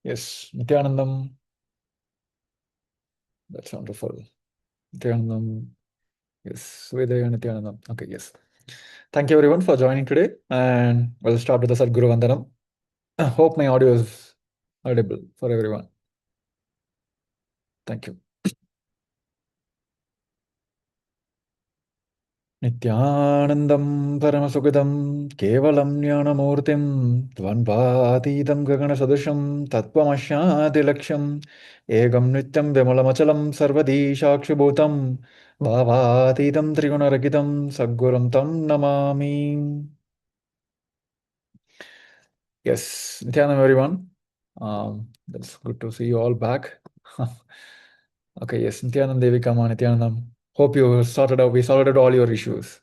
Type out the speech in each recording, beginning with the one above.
Yes, Nityanandam. That's wonderful. Nityanandam. Yes, Vedaya Nityanandam. Okay, yes. Thank you everyone for joining today, and we'll start with the Sadguru Vandanam. Hope my audio is audible for everyone. Thank you. नित्यानन्दं परमसुखदं केवलं ज्ञानमूर्तिं द्वन्द्वातीतं गगनसदृशं तत्त्वमस्यादिलक्ष्यम् एकं नित्यं विमलमचलं सर्वधी साक्षिभूतं भावातीतं त्रिगुणरहितं सद्गुरुं तं Namami. Yes, Nityanandam everyone. That's good to see you all back. Okay, yes, Nityanandam Devi Kama, Nityanandam. Hope we sorted out all your issues.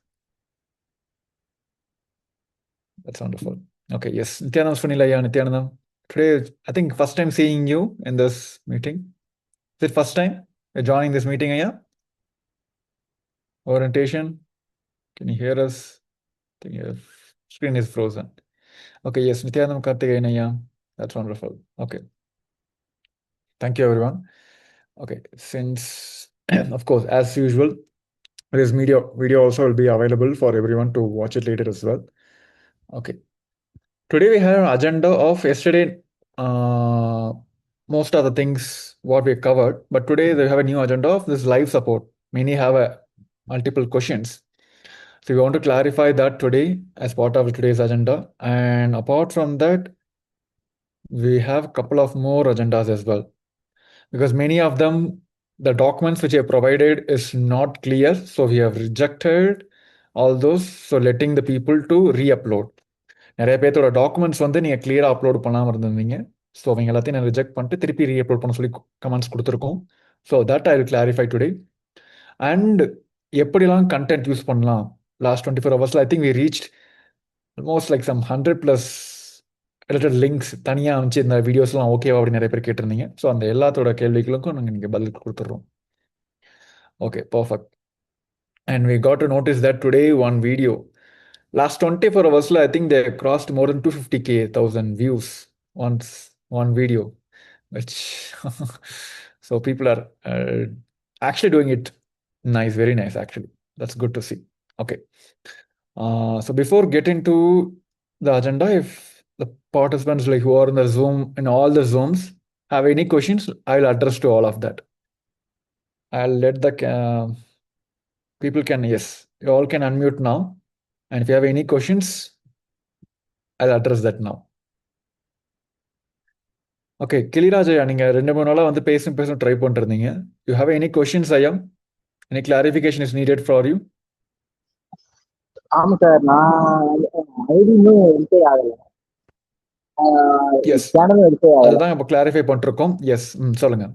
That's wonderful. Okay, yes. Nityanandam Sunilaya, Nityanandam. Today, I think first time seeing you in this meeting. Is it first time you're joining this meeting, Aya? Orientation? Can you hear us? I think your screen is frozen. Okay, yes. Nityanandam Karthikeyan, Aya. That's wonderful. Okay. Thank you, everyone. Okay, since, of course, as usual, this video also will be available for everyone to watch it later as well. Okay. Today we have an agenda of yesterday, most of the things what we covered, but today they have a new agenda of this live support. Many have multiple questions. So we want to clarify that today as part of today's agenda. And apart from that, we have a couple of more agendas as well. Because many of them, the documents which I provided is not clear. So we have rejected all those. So letting the people to re-upload. நிறைய பேர்த்தோட documents வந்து நீங்கள் கிளியராக upload பண்ணாமல் இருந்திருந்தீங்க. So அவங்க எல்லாத்தையும் நான் reject பண்ணிட்டு திருப்பி ரீஅப்லோட் பண்ண சொல்லி கமெண்ட்ஸ் கொடுத்துருக்கோம். So that I will clarify today. And எப்படிலாம் கண்டென்ட் யூஸ் பண்ணலாம் லாஸ்ட் 24 ஹவர்ஸில் I think we reach almost like some 100+ related links தனியாக அமைச்சு இந்த வீடியோஸ்லாம் ஓகேவா அப்படின்னு நிறைய பேர் கேட்டிருந்தீங்க. ஸோ அந்த எல்லாத்தோட கேள்விகளுக்கும் நாங்கள் நீங்கள் பதில் கொடுத்துட்றோம். Okay, perfect. And we got to notice that today one video last 24 hours, I think they crossed more than 250,000 views once one video, which so people are actually doing it nice, very nice actually. That's good to see. Okay. So before getting to the agenda, if the participants like who are in the Zoom, in all the Zooms, have any questions, I'll address to all of that. I'll let the people can, yes, you all can unmute now. And if you have any questions, I'll address that now. Okay, Kilirajaya, நீங்க 2-3 நாளா வந்து பேசும் try பண்ணிருந்தீங்க. You have any questions, Ayam? Any clarification is needed for you? ஆமா sir, நான் ID இன்னும் என்டே ஆகல. S, சேனலும் என்டே ஆகல. அதுதான் இப்ப கிளாரிஃபை பண்ணிருக்கோம். எஸ், சொல்லுங்க.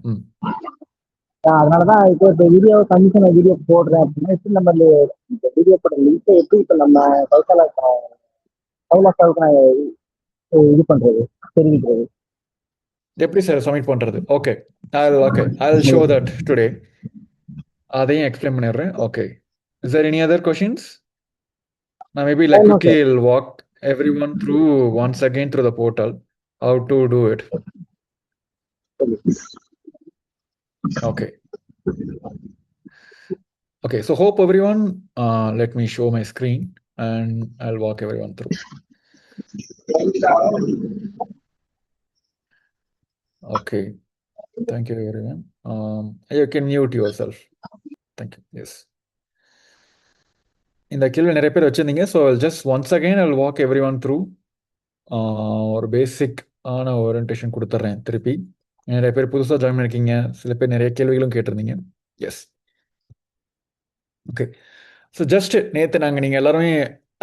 அதனாலதான் இப்போ வீடியோ கண்டிஷன் வீடியோ போடுறேன் அப்படின்னா எப்படி நம்ம இந்த வீடியோ போட லிங்க் எப்படி இப்ப நம்ம கைலாசாவுக்கு நான் இது பண்றது தெரிவிக்கிறது எப்படி சார் சப்மிட் பண்றது? Okay, I'll show that today. அதையும் எக்ஸ்பிளைன் பண்ணிடுறேன். Okay, is there any other questions? Now maybe like quickly I'll walk everyone through once again through the portal how to do it. Okay. Okay, so hope everyone, let me show my screen and I'll walk everyone through. Okay, thank you everyone. You can mute yourself. Thank you. Yes. இந்த கேள்வி நிறைய பேர் வச்சிருந்தீங்க. So just once again I'll walk everyone through. ஒரு பேசிக் ஆன orientation கொடுத்துட்றேன் திருப்பி. நிறைய பேர் புதுசாக ஜாயின் பண்ணிருக்கீங்க, சில பேர் நிறைய கேள்விகளும் கேட்டிருந்தீங்க. S, okay. ஸோ ஜஸ்ட் நேற்று நீங்கள் எல்லாருமே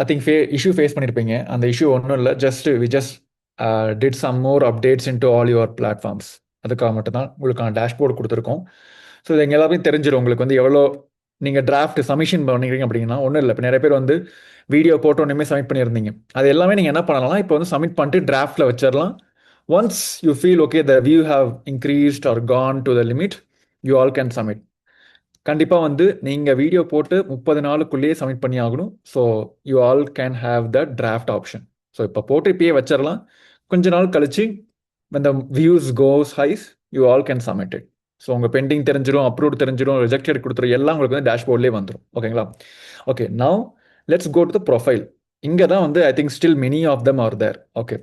ஐ திங்க் இஷ்யூ ஃபேஸ் பண்ணியிருப்பீங்க. அந்த இஷ்யூ ஒன்றும் இல்லை, we just did some more updates in to all your platforms. அதுக்காக மட்டும்தான் உங்களுக்கான டேஷ்போர்டு கொடுத்துருக்கோம். ஸோ இது எங்கள் எல்லாருமே தெரிஞ்சிடும் உங்களுக்கு வந்து எவ்வளோ நீங்கள் டிராஃப்ட் சப்மிஷன் பண்ணிக்கிறீங்க அப்படின்னா. ஒன்றும் இல்லை, இப்போ நிறைய பேர் வந்து வீடியோ போட்டு ஒன்றுமே சப்மிட் பண்ணியிருந்தீங்க. அது எல்லாமே நீங்கள் என்ன பண்ணலாம், இப்போ வந்து சப்மிட் பண்ணிட்டு டிராஃப்டில் வச்சிடலாம். Once you feel okay the view have increased or gone to the limit, you all can submit. கண்டிப்பாக வந்து நீங்கள் வீடியோ போட்டு 30 நாளுக்குள்ளேயே சப்மிட் பண்ணி ஆகணும். So you all can have the draft option. So இப்போ போட்டு இப்பயே வச்சிடலாம். கொஞ்ச நாள் கழிச்சு when the views goes highs, you all can submit it. So உங்கள் பெண்டிங் தெரிஞ்சிடும், அப்ரூவ் தெரிஞ்சிடும், ரிஜெக்டட் கொடுத்துரும், எல்லாம் உங்களுக்கு வந்து டேஷ்போர்ட்லேயே வந்துடும். ஓகேங்களா? Okay, now let's go to the profile. இங்கே தான் வந்து I think still many of them are there. Okay,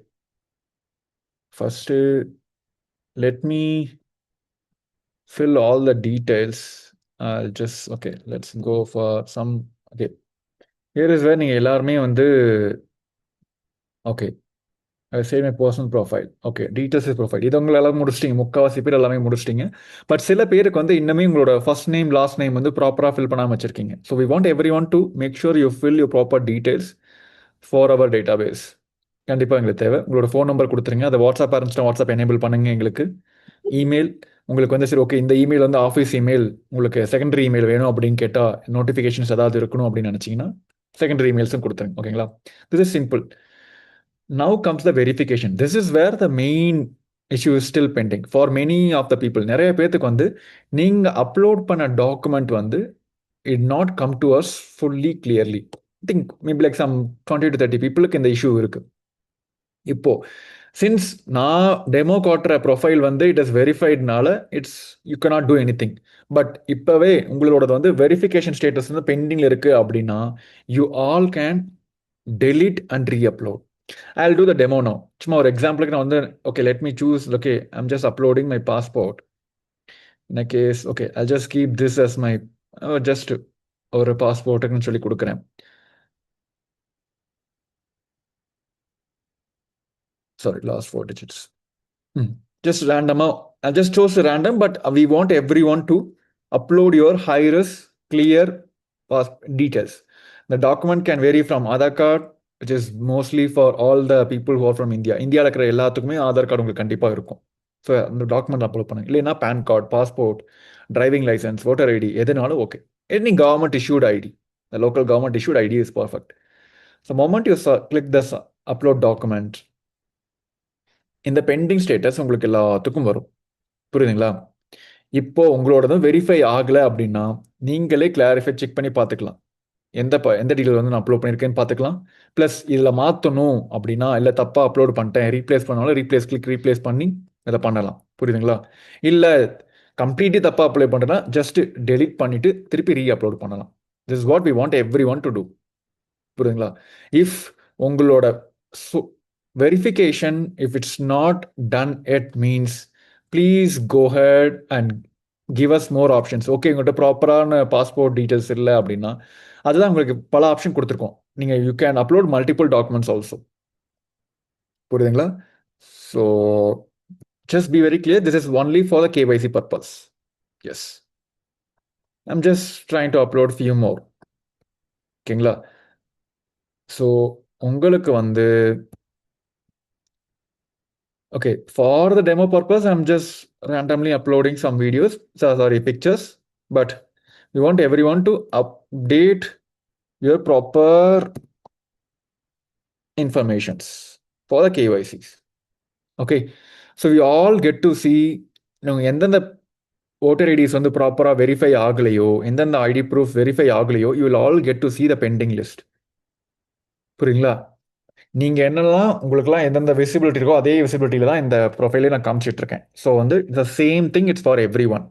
first let me fill all the details. I'll just, okay, let's go for some, okay, here is where நீங்கள் எல்லாருமே வந்து, okay, say my personal profile. Okay, details profile இது உங்களால் முடிச்சிட்டிங்க, முக்கால்வாசி பேர் எல்லாமே முடிச்சிட்டிங்க. But சில பேருக்கு வந்து இன்னுமே உங்களோட ஃபர்ஸ்ட் நேம் லாஸ்ட் நேம் வந்து ப்ராப்பராக ஃபில் பண்ணாமல் வச்சிருக்கீங்க. So we want every one to make sure you fill you proper details for our database. கண்டிப்பாக எங்களுக்கு தேவை. உங்களோட ஃபோன் நம்பர் கொடுத்துருங்க, அதை வாட்ஸ்அப் ஆரம்பிச்சிட்டா வாட்ஸ்அப் எனேபிள் பண்ணுங்க எங்களுக்கு. இமெயில் உங்களுக்கு வந்து சரி ஓகே இந்த இமெயில் வந்து ஆஃபீஸ் இமெயில், உங்களுக்கு செகண்டரி இமெயில் வேணும் அப்படின்னு கேட்டால், நோட்டிஃபிகேஷன்ஸ் ஏதாவது இருக்கணும் அப்படின்னு நினச்சிங்கன்னா செகண்டரி இமெயில்ஸும் கொடுத்துருங்க. ஓகேங்களா? This is simple. Now comes the verification. This is where the main issue is still pending for many of the people. நிறைய பேருக்கு வந்து நீங்க அப்லோட் பண்ண டாக்குமெண்ட் வந்து it not come to us fully clearly. I think maybe like some 20 to 30 peopleக்கு இந்த issue இருக்கு. இப்போ since நான் டெமோ காட்டுற ப்ரொஃபைல் வந்து இட் இஸ் வெரிஃபைட்னால it's you cannot do anything. But இப்போவே உங்களோட வந்து வெரிஃபிகேஷன் ஸ்டேட்டஸ் வந்து பெண்டிங்கில் இருக்குது அப்படின்னா you all can delete and re-upload. I'll do the demo now. சும்மா ஒரு எக்ஸாம்பிளுக்கு நான் வந்து okay let me choose, okay, I'm just uploading my passport. In a case, okay, I'll just keep this as my just ஒரு பாஸ்போர்ட்டுன்னு சொல்லி கொடுக்குறேன். Sorry, last 4 digits. Just random. I just chose random, but we want everyone to upload your high-risk, clear details. The document can vary from Aadhaar card, which is mostly for all the people who are from India. இந்தியாவில் இருக்கிற எல்லாத்துக்குமே Aadhaar card உங்களுக்கு கண்டிப்பாக இருக்கும். So அந்த document upload பண்ணுங்க. இல்லைன்னா PAN card, passport, driving licence, voter ID எதுனாலும் okay. Any government issued ID, the local government issued ID is perfect. So moment you click this upload document, இந்த பெண்டிங் ஸ்டேட்டஸ் உங்களுக்கு எல்லாத்துக்கும் வரும். புரியுதுங்களா? இப்போ உங்களோடதும் வெரிஃபை ஆகலை அப்படின்னா நீங்களே கிளாரிஃபை செக் பண்ணி பார்த்துக்கலாம். எந்த டீட்டெயில் வந்து நான் அப்லோட் பண்ணியிருக்கேன்னு பார்த்துக்கலாம். ப்ளஸ் இதில் மாற்றணும் அப்படின்னா, இல்லை தப்பாக அப்லோட் பண்ணிட்டேன், ரீப்ளேஸ் பண்ணாலும் ரீப்ளேஸ் பண்ணி அதை பண்ணலாம். புரியுதுங்களா? இல்லை கம்ப்ளீட்லி தப்பாக அப்ளை பண்ணுறேன்னா ஜஸ்ட் டெலிட் பண்ணிவிட்டு திருப்பி ரீ அப்லோட் பண்ணலாம். This is what we want every one to do. புரியுதுங்களா? இஃப் உங்களோட verification, if it's not done yet, means please go ahead and give us more options. Okay, உங்கள்கிட்ட ப்ராப்பரான passport details இல்லை அப்படின்னா அதுதான் உங்களுக்கு பல ஆப்ஷன் கொடுத்துருக்கோம். நீங்கள் you can upload multiple documents also. புரியுதுங்களா? So just be very clear, this is only for the KYC purpose. Yes, I'm just trying to upload few more. ஓகேங்களா? ஸோ உங்களுக்கு வந்து okay, for the demo purpose, I'm just randomly uploading some videos, pictures, but we want everyone to update your proper informations for the KYCs. Okay, so we all get to see, எந்தெந்த voter IDs வந்து ப்ராப்பராக verify ஆகலையோ, எந்தெந்த ID proof verify ஆகலையோ, you will all get to see the pending list. புரியுங்களா? நீங்கள் என்னெல்லாம் உங்களுக்குலாம் எந்தெந்த விசிபிலிட்டி இருக்கோ அதே விசிபிலிட்டியில் தான் இந்த ப்ரொஃபைலே நான் காமிச்சிட்ருக்கேன். ஸோ வந்து the same thing it's for every one.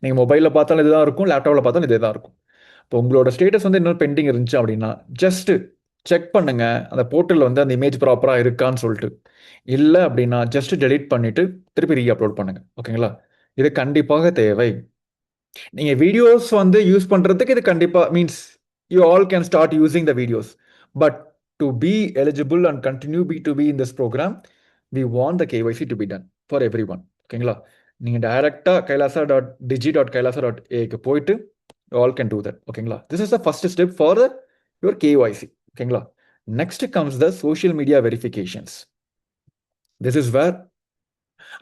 நீங்கள் மொபைலில் பார்த்தாலும் இதுதான் இருக்கும், லேப்டாப்பில் பார்த்தாலும் இதே தான் இருக்கும். இப்போ உங்களோட ஸ்டேட்டஸ் வந்து இன்னொரு பெண்டிங் இருந்துச்சு அப்படின்னா ஜஸ்ட்டு செக் பண்ணுங்கள் அந்த போர்ட்டலில் வந்து அந்த இமேஜ் ப்ராப்பராக இருக்கான்னு சொல்லிட்டு. இல்லை அப்படின்னா ஜஸ்ட் டெலிட் பண்ணிவிட்டு திருப்பி ரீ அப்லோட் பண்ணுங்கள். ஓகேங்களா? இது கண்டிப்பாக தேவை. நீங்கள் வீடியோஸ் வந்து யூஸ் பண்ணுறதுக்கு இது கண்டிப்பாக means you all can start using the videos. But to be eligible and continue B2B in this program, we want the KYC to be done for everyone. ஓகேங்களா? நீங்கள் டைரெக்டாக kailasa.digi.kailasa.a போயிட்டு you all can do that. ஓகேங்களா? This is the first step for your KYC. ஓகேங்களா? Next comes the social media verifications. This is where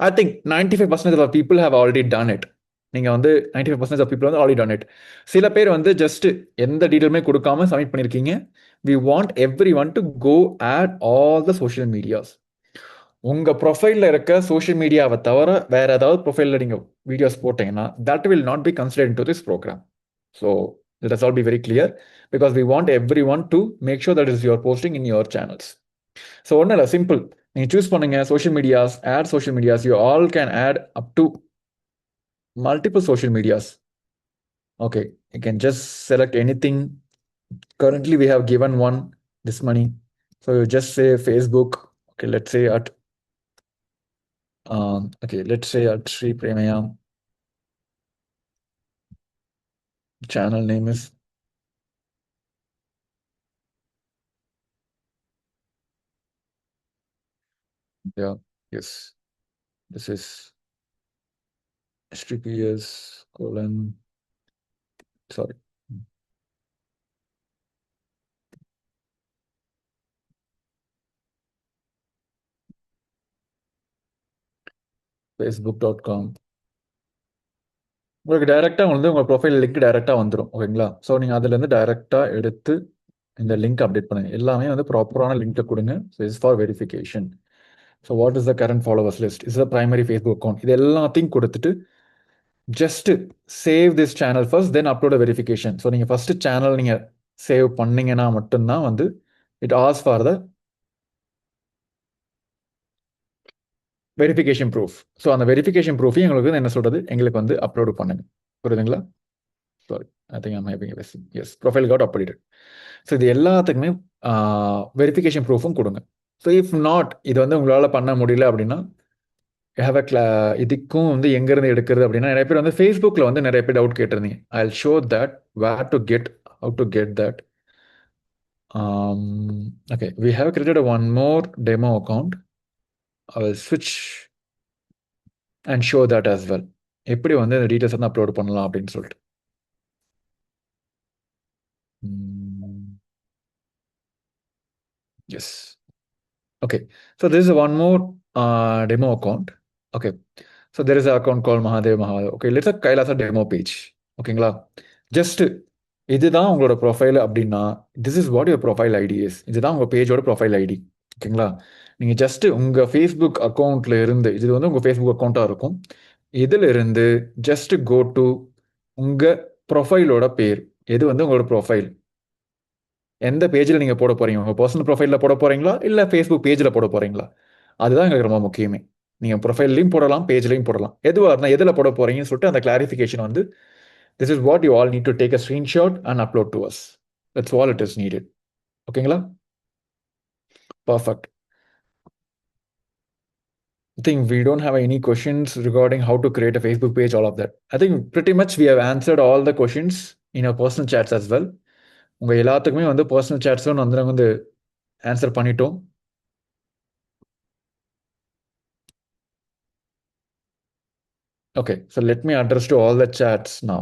I think 95% of people have already done it. நீங்கள் வந்து 95% of people வந்து already done it. சில பேர் வந்து just எந்த டீட்டெயிலுமே கொடுக்காம சப்மிட் பண்ணியிருக்கீங்க. We want every one to go add all the social medias. உங்கள் ப்ரொஃபைலில் இருக்க சோஷியல் மீடியாவை தவிர வேறு ஏதாவது ப்ரொஃபைலில் நீங்கள் வீடியோஸ் போட்டிங்கன்னா that will not be considered in to this program. So let us all be very clear because we want everyone to make sure that is your posting in your channels. So ஒன்றும் இல்லை, simple. நீங்கள் choose பண்ணுங்க social medias, add social medias. You all can add up to multiple social medias. Okay, you can just select anything. Currently we have given one this money, so you just say Facebook. Okay, let's say at Sri Premia. Channel name is yes, this is HTTPS colon, sorry, facebook.com. உங்களுக்கு டைரெக்டாக வந்து உங்கள் profile link டைரெக்டாக வந்துடும். ஓகேங்களா? So நீங்கள் அதுலேருந்து டைரெக்டாக எடுத்து இந்த லிங்க் அப்டேட் பண்ணுங்க. எல்லாமே வந்து ப்ராப்பரான லிங்க்கை கொடுங்க. So is for verification. So what is the current followers list, is the primary Facebook account, இது எல்லாத்தையும் கொடுத்துட்டு just save this channel first, then upload verification. So நீங்கள் ஃபஸ்ட்டு சேனல் நீங்கள் சேவ் பண்ணீங்கன்னா மட்டும்தான் வந்து it as for the verification proof. So அந்த verification ப்ரூஃபையும் எங்களுக்கு என்ன சொல்கிறது, எங்களுக்கு வந்து அப்லோடு பண்ணுங்க. புரியுதுங்களா? Sorry, I think I'm having yes, profile got updated. So இது எல்லாத்துக்குமே வெரிஃபிகேஷன் ப்ரூஃபும் கொடுங்க. ஸோ இஃப் நாட் இது வந்து உங்களால் பண்ண முடியல அப்படின்னா ஹேவ் அ இதுக்கும் வந்து எங்கேருந்து எடுக்கிறது அப்படின்னா, நிறைய பேர் வந்து ஃபேஸ்புக்கில் வந்து நிறைய பேர் டவுட் கேட்டிருந்தீங்க. I will show that where to get, how to get that. Okay, we have created one more demo account. I will switch and show that as well. எப்படி வந்து இந்த டீட்டெயில்ஸ் வந்து அப்லோட் பண்ணலாம் அப்படின்னு சொல்லிட்டு. Yes. Okay, so this is one more demo account. Okay, so there is an account called Mahadev. Okay, let's say Kailasa demo page. ஓகேங்களா? Just இதுதான் உங்களோட ப்ரொஃபைல் அப்படின்னா, this is what your profile ID is. இதுதான் உங்கள் பேஜோட profile ID. ஓகேங்களா? நீங்கள் just உங்கள் Facebook அக்கௌண்ட்டில் இருந்து, இது வந்து உங்கள் ஃபேஸ்புக் அக்கௌண்ட்டாக இருக்கும். இதில் இருந்து ஜஸ்ட் கோ டு உங்கள் ப்ரொஃபைலோட பேர். எது வந்து உங்களோட ப்ரொஃபைல், எந்த பேஜில் நீங்கள் போட போகிறீங்க, உங்கள் பர்சனல் ப்ரொஃபைலில் போட போகிறீங்களா இல்லை ஃபேஸ்புக் பேஜில் போட போகிறீங்களா, அதுதான் எங்களுக்கு ரொம்ப முக்கியமே. நீங்கள் ப்ரொஃபைல்லையும் போடலாம், பேஜ்லையும் போடலாம். எதுவாக இருந்தால் எதில் போட போகிறீங்கன்னு சொல்லிட்டு அந்த கிளாரிஃபிகேஷன் வந்து this is what you all need to take a screenshot and upload to us. That's all it is needed. ஓகேங்களா? Perfect. I think we don't have any questions regarding how to create a Facebook page, all of that. I think pretty much we have answered all the questions in our personal chats as well. உங்கள் எல்லாத்துக்குமே வந்து personal சாட்ஸும் வந்து நாங்கள் வந்து answer பண்ணிட்டோம். Okay, so let me address to all the chats now.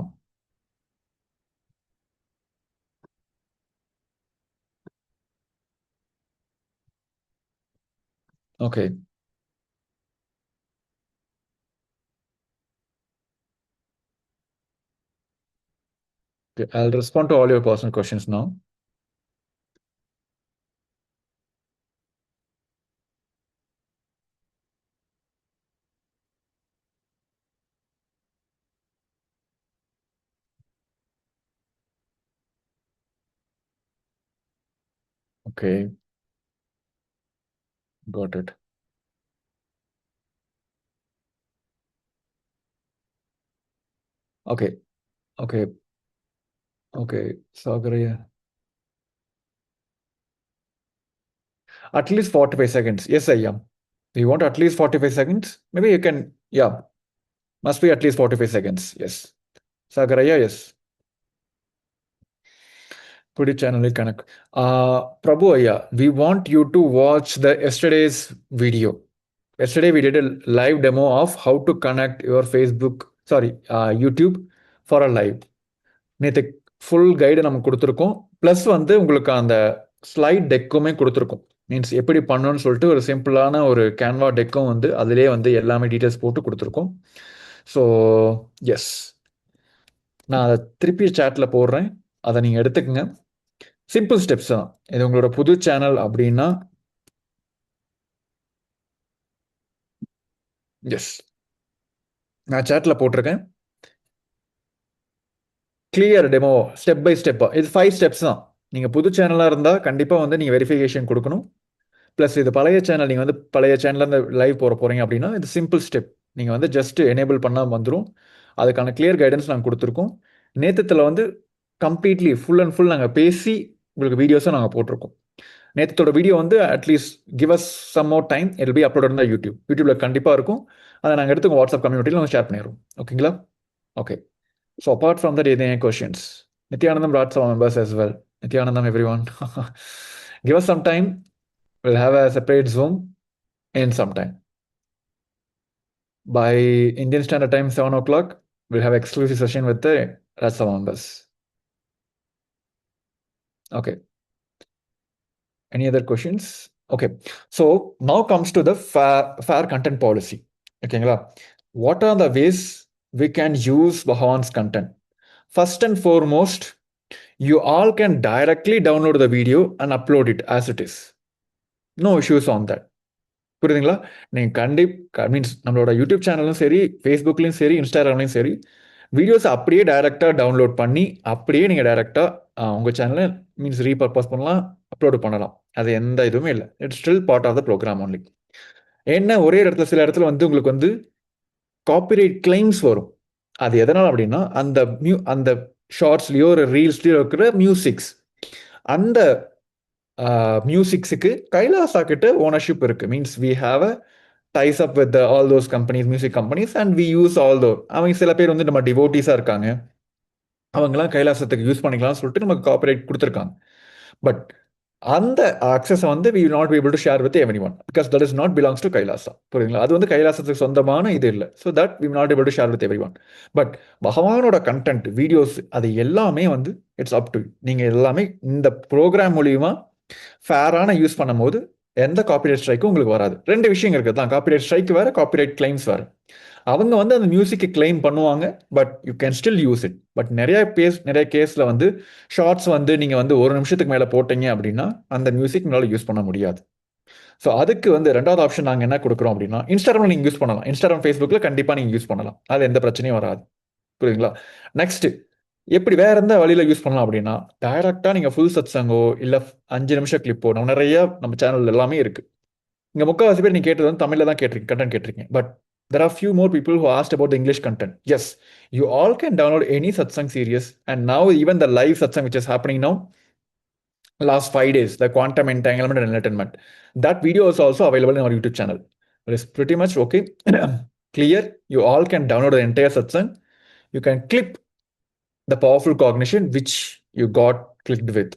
Okay. Okay, I'll respond to all your personal questions now. Okay. Got it. Okay. Okay. Okay. Sagaraya. At least 45 seconds. Yes, I am. You want at least 45 seconds? Maybe you can, yeah. Must be at least 45 seconds. Yes. Sagaraya, yes. Put it channel connect. Prabhu, yeah. We want you to watch the yesterday's video. Yesterday we did a live demo of how to connect your YouTube for a live. நேற்று full guide நம்ம கொடுத்துருக்கோம். Plus வந்து உங்களுக்கு அந்த slide டெக்குமே கொடுத்துருக்கோம். Means எப்படி பண்ணணும்னு சொல்லிட்டு ஒரு சிம்பிளான ஒரு கேன்வா டெக்கும் வந்து அதிலே வந்து எல்லாமே டீட்டெயில்ஸ் போட்டு கொடுத்துருக்கோம். ஸோ எஸ், நான் அதை திருப்பி சேட்டில் போடுறேன், அதை நீங்கள் எடுத்துக்கங்க. சிம்பிள் ஸ்டெப்ஸ் தான் இது. உங்களோட புது சேனல் அப்படின்னா எஸ், நான் சேட்டில் போட்டிருக்கேன். கிளியர் டெமோ ஸ்டெப் பை ஸ்டெப்பாக இது 5 ஸ்டெப்ஸ் தான். நீங்கள் புது சேனலாக இருந்தால் கண்டிப்பாக வந்து நீங்கள் வெரிஃபிகேஷன் கொடுக்கணும். ப்ளஸ் இது பழைய சேனல், நீங்கள் வந்து பழைய சேனல்லேருந்து லைவ் போகிறீங்க அப்படின்னா இது சிம்பிள் ஸ்டெப். நீங்கள் வந்து ஜஸ்ட் எனேபிள் பண்ணால் வந்துடும். அதுக்கான கிளியர் கைடன்ஸ் நாங்கள் கொடுத்துருக்கோம். நேத்தத்தில் வந்து கம்ப்ளீட்லி ஃபுல் அண்ட் ஃபுல் நாங்கள் பேசி உங்களுக்கு வீடியோஸை நாங்கள் போட்டிருக்கோம். நேற்றத்தோட வீடியோ வந்து at least give us some more time, it be upload தான் யூடியூப்ல கண்டிப்பாக இருக்கும். அதை நாங்கள் எடுத்து உங்கள் வாட்ஸ்அப் கம்யூனிட்டியில் நாங்கள் ஷேர் பண்ணிடுறோம். ஓகேங்களா? Okay. So apart from that, any questions? Nityanandam brought some members as well. Nityanandam, everyone. Give us some time. We'll have a separate Zoom in some time. By Indian Standard Time, 7 o'clock, we'll have exclusive session with the rest of members. Okay. Any other questions? Okay. So now comes to the fair content policy. Okay. What are the ways we can use Bhagavan's content? First and foremost, you all can directly download the video and upload it as it is. No issues on that. புரியுதுங்களா? நீங்கள் means நம்மளோட YouTube சேனலும் சரி, ஃபேஸ்புக்லேயும் சரி, இன்ஸ்டாகிராம்லையும் சரி, videos அப்படியே டைரெக்டாக download பண்ணி அப்படியே நீங்கள் டைரெக்டாக உங்கள் சேனலில் மீன்ஸ் ரீபர்பஸ் பண்ணலாம், அப்லோடு பண்ணலாம். அது எந்த இதுவுமே இல்லை. It's still part of the program only. என்ன ஒரே இடத்துல சில இடத்துல வந்து உங்களுக்கு வந்து காப்பிரைட் கிளைம்ஸ் வரும். அது எதனால் அப்படின்னா அந்த ஷார்ட்ஸ்லேயோ ஒரு ரீல்ஸ்லேயோ இருக்கிற மியூசிக்ஸ், அந்த மியூசிக்ஸுக்கு கைலாசா கிட்ட ஓனர்ஷிப் இருக்கு. Means we have a ties up with all those companies, music companies, and we use all though. அவங்க சில பேர் வந்து நம்ம டிவோட்டிஸாக இருக்காங்க, அவங்களாம் கைலாசத்துக்கு யூஸ் பண்ணிக்கலாம்னு சொல்லிட்டு நமக்கு காப்பிரைட் கொடுத்துருக்காங்க. பட் அந்த அக்சஸை வந்து we not be able to share with every one, because that is not belongs to Kailasa. புரியுதுங்களா? அது வந்து கைலாசத்துக்கு சொந்தமான இது இல்லை. So that we not able to share with every one. But பகவானோட கண்டென்ட், வீடியோஸ், அது எல்லாமே வந்து இட்ஸ் அப் டு யூ. நீங்கள் எல்லாமே இந்த ப்ரோக்ராம் மூலியமா ஃபேரான யூஸ் பண்ணும்போது எந்த காப்பிரைட் ஸ்ட்ரைக்கும் உங்களுக்கு வராது. ரெண்டு விஷயம் இருக்குது தான், காப்பிரைட் ஸ்ட்ரைக் வேறு, காப்பிரைட் கிளைம்ஸ் வேறு. அவங்க வந்து அந்த மியூசிக்கு கிளைம் பண்ணுவாங்க, but you can still use it. But நிறைய கேஸில் வந்து ஷார்ட்ஸ் வந்து நீங்கள் வந்து ஒரு நிமிஷத்துக்கு மேலே போட்டீங்க அப்படின்னா அந்த மியூசிக் உங்களால் யூஸ் பண்ண முடியாது. ஸோ அதுக்கு வந்து ரெண்டாவது ஆப்ஷன் நாங்கள் என்ன கொடுக்குறோம் அப்படின்னா, இன்ஸ்டாகிராமில் நீங்கள் யூஸ் பண்ணலாம். இன்ஸ்டாகிராம், ஃபேஸ்புக்கில் கண்டிப்பாக நீங்கள் யூஸ் பண்ணலாம். அது எந்த பிரச்சனையும் வராது. புரியுதுங்களா? நெக்ஸ்ட், எப்படி வேற எந்த வழியில் யூஸ் பண்ணலாம் அப்படின்னா, டைரக்டாக நீங்கள் ஃபுல் சத்சங்கோ இல்லை 5 நிமிஷம் கிளிப்போ, நிறைய நம்ம சேனல் எல்லாமே இருக்குது. இங்கே முக்கால்வாசி பேர் நீங்கள் கேட்டது வந்து தமிழில் தான் கண்டென்ட் கேட்டிருக்கீங்க. But there are few more people who asked about the English content. Yes, you all can download any satsang series, and now even the live satsang which is happening now, last 5 days, the quantum entanglement and enlightenment, that video is also available in our YouTube channel. It is pretty much okay. Clear. You all can download the entire satsang. You can clip the powerful cognition which you got clicked with,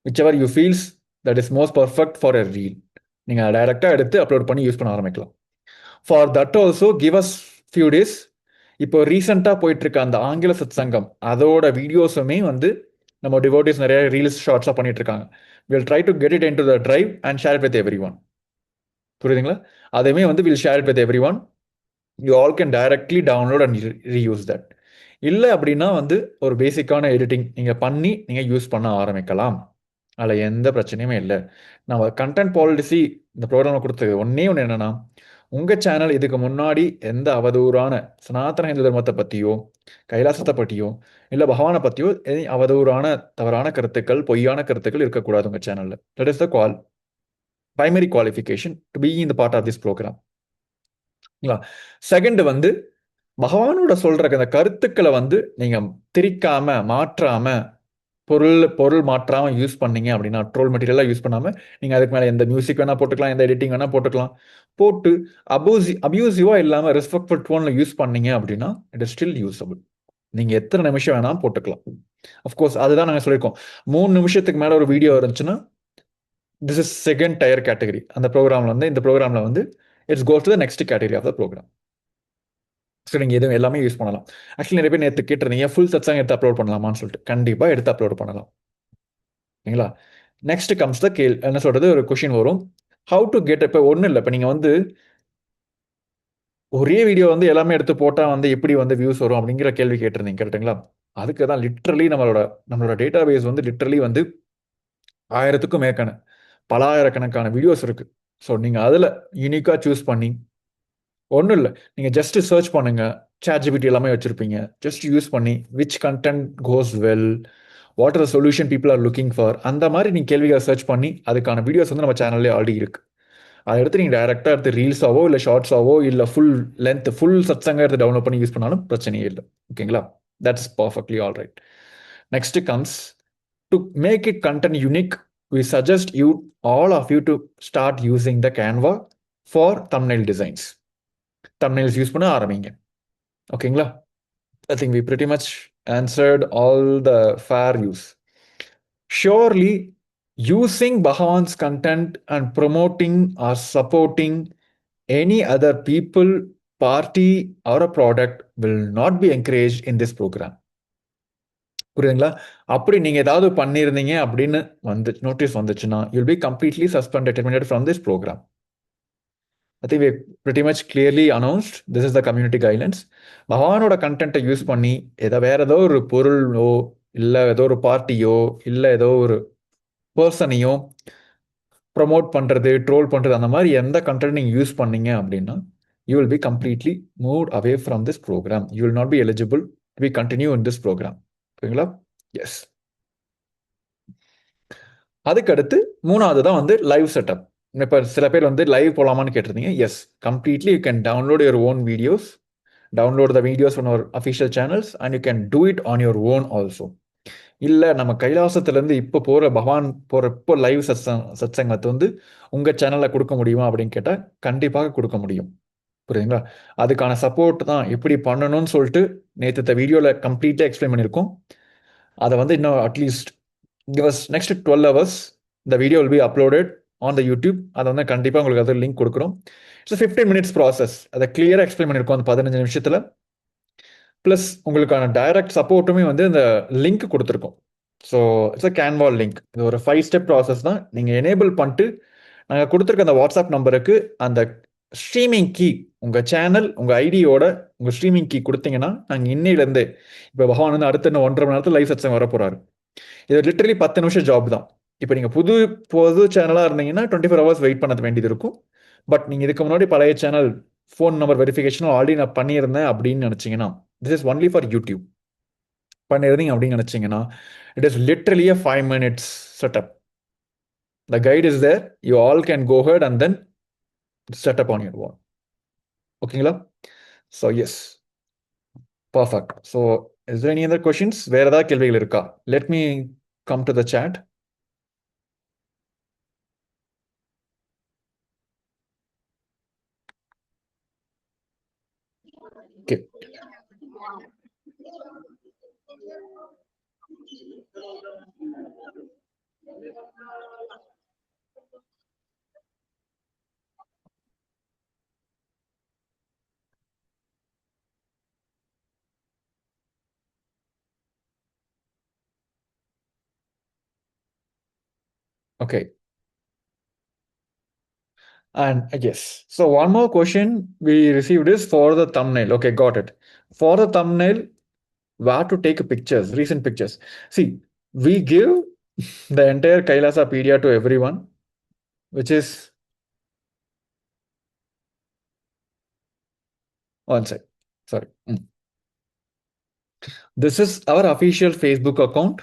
whichever you feels that is most perfect for a reel. நீங்கள் டைரெக்டாக எடுத்து upload பண்ணி use பண்ண ஆரம்பிக்கலாம். For that also give us few days. இப்போ ரீசெண்டாக போயிட்டுருக்க அந்த ஆங்கில சத் சங்கம் அதோட வீடியோஸுமே வந்து நம்ம டிவோட்டிஸ் நிறைய ரீல்ஸ் ஷார்ட்ஸாக பண்ணிட்டு இருக்காங்க. Will try to get it in to the drive and share it with every one. புரியுதுங்களா? அதுவுமே வந்து will share it with every one. You all can directly download and reuse that. இல்லை அப்படின்னா வந்து ஒரு பேசிக்கான எடிட்டிங் நீங்கள் பண்ணி நீங்கள் யூஸ் பண்ண ஆரம்பிக்கலாம். அதில் எந்த பிரச்சனையுமே இல்லை. நம்ம கண்டென்ட் பாலிசி இந்த ப்ரோக்ராமில் கொடுத்தது ஒன்று என்னென்னா, உங்கள் சேனல் இதுக்கு முன்னாடி எந்த அவதூறான சனாதன இந்து தர்மத்தை பற்றியோ, கைலாசத்தை பற்றியோ, இல்லை பகவானை பற்றியோ அவதூறான தவறான கருத்துக்கள், பொய்யான கருத்துக்கள் இருக்கக்கூடாது உங்கள் சேனலில். That is the primary qualification to be in the part of this program. Second வந்து பகவானோட சொல்கிற அந்த கருத்துக்களை வந்து நீங்கள் திரிக்காமல், மாற்றாமல், பொருள் மாற்றாமல் யூஸ் பண்ணீங்க அப்படின்னா, ட்ரோல் மெட்டீரியலாக யூஸ் பண்ணாமல் நீங்கள் அதுக்கு மேலே எந்த மியூசிக் வேணால் போட்டுக்கலாம், எந்த எடிட்டிங் வேணால் போட்டுக்கலாம். போட்டு அபியூசிவாக இல்லாமல் ரெஸ்பெக்ட்ஃபுல் டோனில் யூஸ் பண்ணீங்க அப்படின்னா இட் இஸ் ஸ்டில் யூஸபிள். நீங்கள் எத்தனை நிமிஷம் வேணாலும் போட்டுக்கலாம். அஃப்கோர்ஸ் அதுதான் நாங்கள் சொல்லியிருக்கோம். 3 நிமிஷத்துக்கு மேலே ஒரு வீடியோ இருந்துச்சுன்னா this is second tier category. அந்த ப்ரோக்ராமில் வந்து இந்த ப்ரோக்ராமில் வந்து it's goes to the next category of the program. So நீங்கள் எதுவும் எல்லாமே யூஸ் பண்ணலாம். ஆக்சுவலி நிறைய பேர் நேற்று கேட்டிருந்தீங்க ஃபுல் சத்சாங் எடுத்து அப்லோட் பண்ணலாமான்னு சொல்லிட்டு. கண்டிப்பாக எடுத்து அப்லோட் பண்ணலாம். ஓகேங்களா? நெக்ஸ்ட் கம்ஸ் த என்ன சொல்கிறது, ஒரு கொஷின் வரும், ஹவு டு கெட். இப்போ ஒன்றும் இல்லை, இப்போ நீங்கள் வந்து ஒரே வீடியோ வந்து எல்லாமே எடுத்து போட்டால் வந்து எப்படி வந்து வியூஸ் வரும் அப்படிங்கிற கேள்வி கேட்டிருந்தீங்க. கரெக்டுங்களா? அதுக்கு தான் லிட்ரலி நம்மளோட டேட்டா பேஸ் வந்து லிட்ரலி வந்து 1000க்கும் மேற்கான பல ஆயிரக்கணக்கான வீடியோஸ் இருக்குது. ஸோ நீங்கள் அதில் யூனிக்காக சூஸ் பண்ணி, ஒன்றும் இல்லை, நீங்கள் ஜஸ்ட்டு சர்ச் பண்ணுங்கள், ChatGPT எல்லாமே வச்சுருப்பீங்க, ஜஸ்ட் யூஸ் பண்ணி which content cos well, what are the solution people are looking for, அந்த மாதிரி நீங்கள் கேள்விகளை சர்ச் பண்ணி அதுக்கான வீடியோஸ் வந்து நம்ம சேனல்லே ஆல்ரெடி இருக்குது. அதை எடுத்து நீங்கள் டைரெக்டாக எடுத்து ரீல்ஸாவோ இல்லை ஷார்ட்ஸாவோ இல்லை ஃபுல் சத்சங்க எடுத்து டவுன்லோட் பண்ணி யூஸ் பண்ணாலும் பிரச்சனையே இல்லை. ஓகேங்களா? That's perfectly all right. Next comes to make it content unique. We suggest all of you to start using the Canva for thumbnail designs. Thumbnails use பண்ண ஆரம்பிங்க. ஓகேங்களா? I think we pretty much answered all the fair use. Surely, using Bhagavan's content and promoting or supporting any other people, party, or a product will not be encouraged in this program. புரியுதுங்களா? அப்படி நீங்க ஏதாவது பண்ணியிருந்தீங்க அப்படின்னு notice வந்துச்சுன்னா you'll be completely suspended, terminated from this program. I think we pretty much clearly announced this is the community guidelines. பகவானோட கண்டென்ட்டை use பண்ணி வேற ஏதோ ஒரு பொருளோ இல்லை ஏதோ ஒரு பார்ட்டியோ இல்லை ஏதோ ஒரு பர்சனையோ ப்ரொமோட் பண்ணுறது, ட்ரோல் பண்ணுறது, அந்த மாதிரி எந்த கண்டென்ட் நீங்கள் யூஸ் பண்ணீங்க அப்படின்னா you will be completely moved away from this program. You will not be eligible to be continue in this program. ஓகேங்களா? எஸ். அதுக்கடுத்து மூணாவது தான் வந்து லைவ் செட்டப். இப்போ சில பேர் வந்து லைவ் போகலாமான்னு கேட்டிருந்தீங்க. Yes, completely you can download your own videos, download the videos from our official channels and you can do it on your own also. இல்லை நம்ம கைலாசத்துலேருந்து இப்போ போகிற பகவான் போகிற இப்போ லைவ் சத்சங்கத்தை வந்து உங்கள் சேனலில் கொடுக்க முடியுமா அப்படின்னு கேட்டால் கண்டிப்பாக கொடுக்க முடியும். புரியுதுங்களா? அதுக்கான சப்போர்ட் தான் எப்படி பண்ணணும்னு சொல்லிட்டு நேற்று வீடியோவில் கம்ப்ளீட்டாக எக்ஸ்பிளைன் பண்ணியிருக்கோம். அதை வந்து இன்னும் at least next 12 hours the video will be uploaded on the YouTube. அதை வந்து கண்டிப்பாக உங்களுக்கு அது லிங்க் கொடுக்குறோம். It's 15 minutes process. அதை கிளியராக எக்ஸ்பிளைன் பண்ணியிருக்கோம் அந்த 15 நிமிஷத்தில். ப்ளஸ் உங்களுக்கான டைரக்ட் சப்போர்ட்டுமே வந்து இந்த லிங்க் கொடுத்துருக்கோம். So it's a Canva link. இது ஒரு 5 step ப்ராசஸ் தான். நீங்கள் எனேபிள் பண்ணிட்டு நாங்கள் கொடுத்துருக்க அந்த வாட்ஸ்அப் நம்பருக்கு அந்த ஸ்ட்ரீமிங் கீ, உங்கள் சேனல் உங்கள் ஐடியோட உங்கள் ஸ்ட்ரீமிங் கீ கொடுத்தீங்கன்னா நாங்கள் இன்னையிலேருந்தே இப்போ பகவான் வந்து அடுத்த 1.5 மணி நேரத்தில் லைவ் சத்சங்கம் வர போகிறாரு. இது லிட்டரலி 10 நிமிஷம் ஜாப் தான். இப்போ நீங்கள் புது சேனலாக இருந்தீங்கன்னா 24 hours வெயிட் பண்ண வேண்டியது இருக்கும். பட் நீங்கள் இதுக்கு முன்னாடி பழைய சேனல் ஃபோன் நம்பர் வெரிஃபிகேஷனும் ஆல்ரெடி நான் பண்ணியிருந்தேன் அப்படின்னு நினச்சிங்கன்னா, this is only for YouTube பண்ணியிருந்தீங்க அப்படின்னு நினச்சிங்கன்னா, it is literally a 5 minutes setup. The guide is there. You all can go ahead and then set up on your own. ஓகேங்களா? So yes, perfect. So is there any other questions? வேற ஏதாவது கேள்விகள் இருக்கா? Let me come to the chat. Okay. Okay. And yes, so one more question we received is for the thumbnail. Okay, got it. For the thumbnail, where to take pictures, recent pictures. See, we give the entire Kailasapedia to everyone, which is one sec. Sorry. This is our official Facebook account.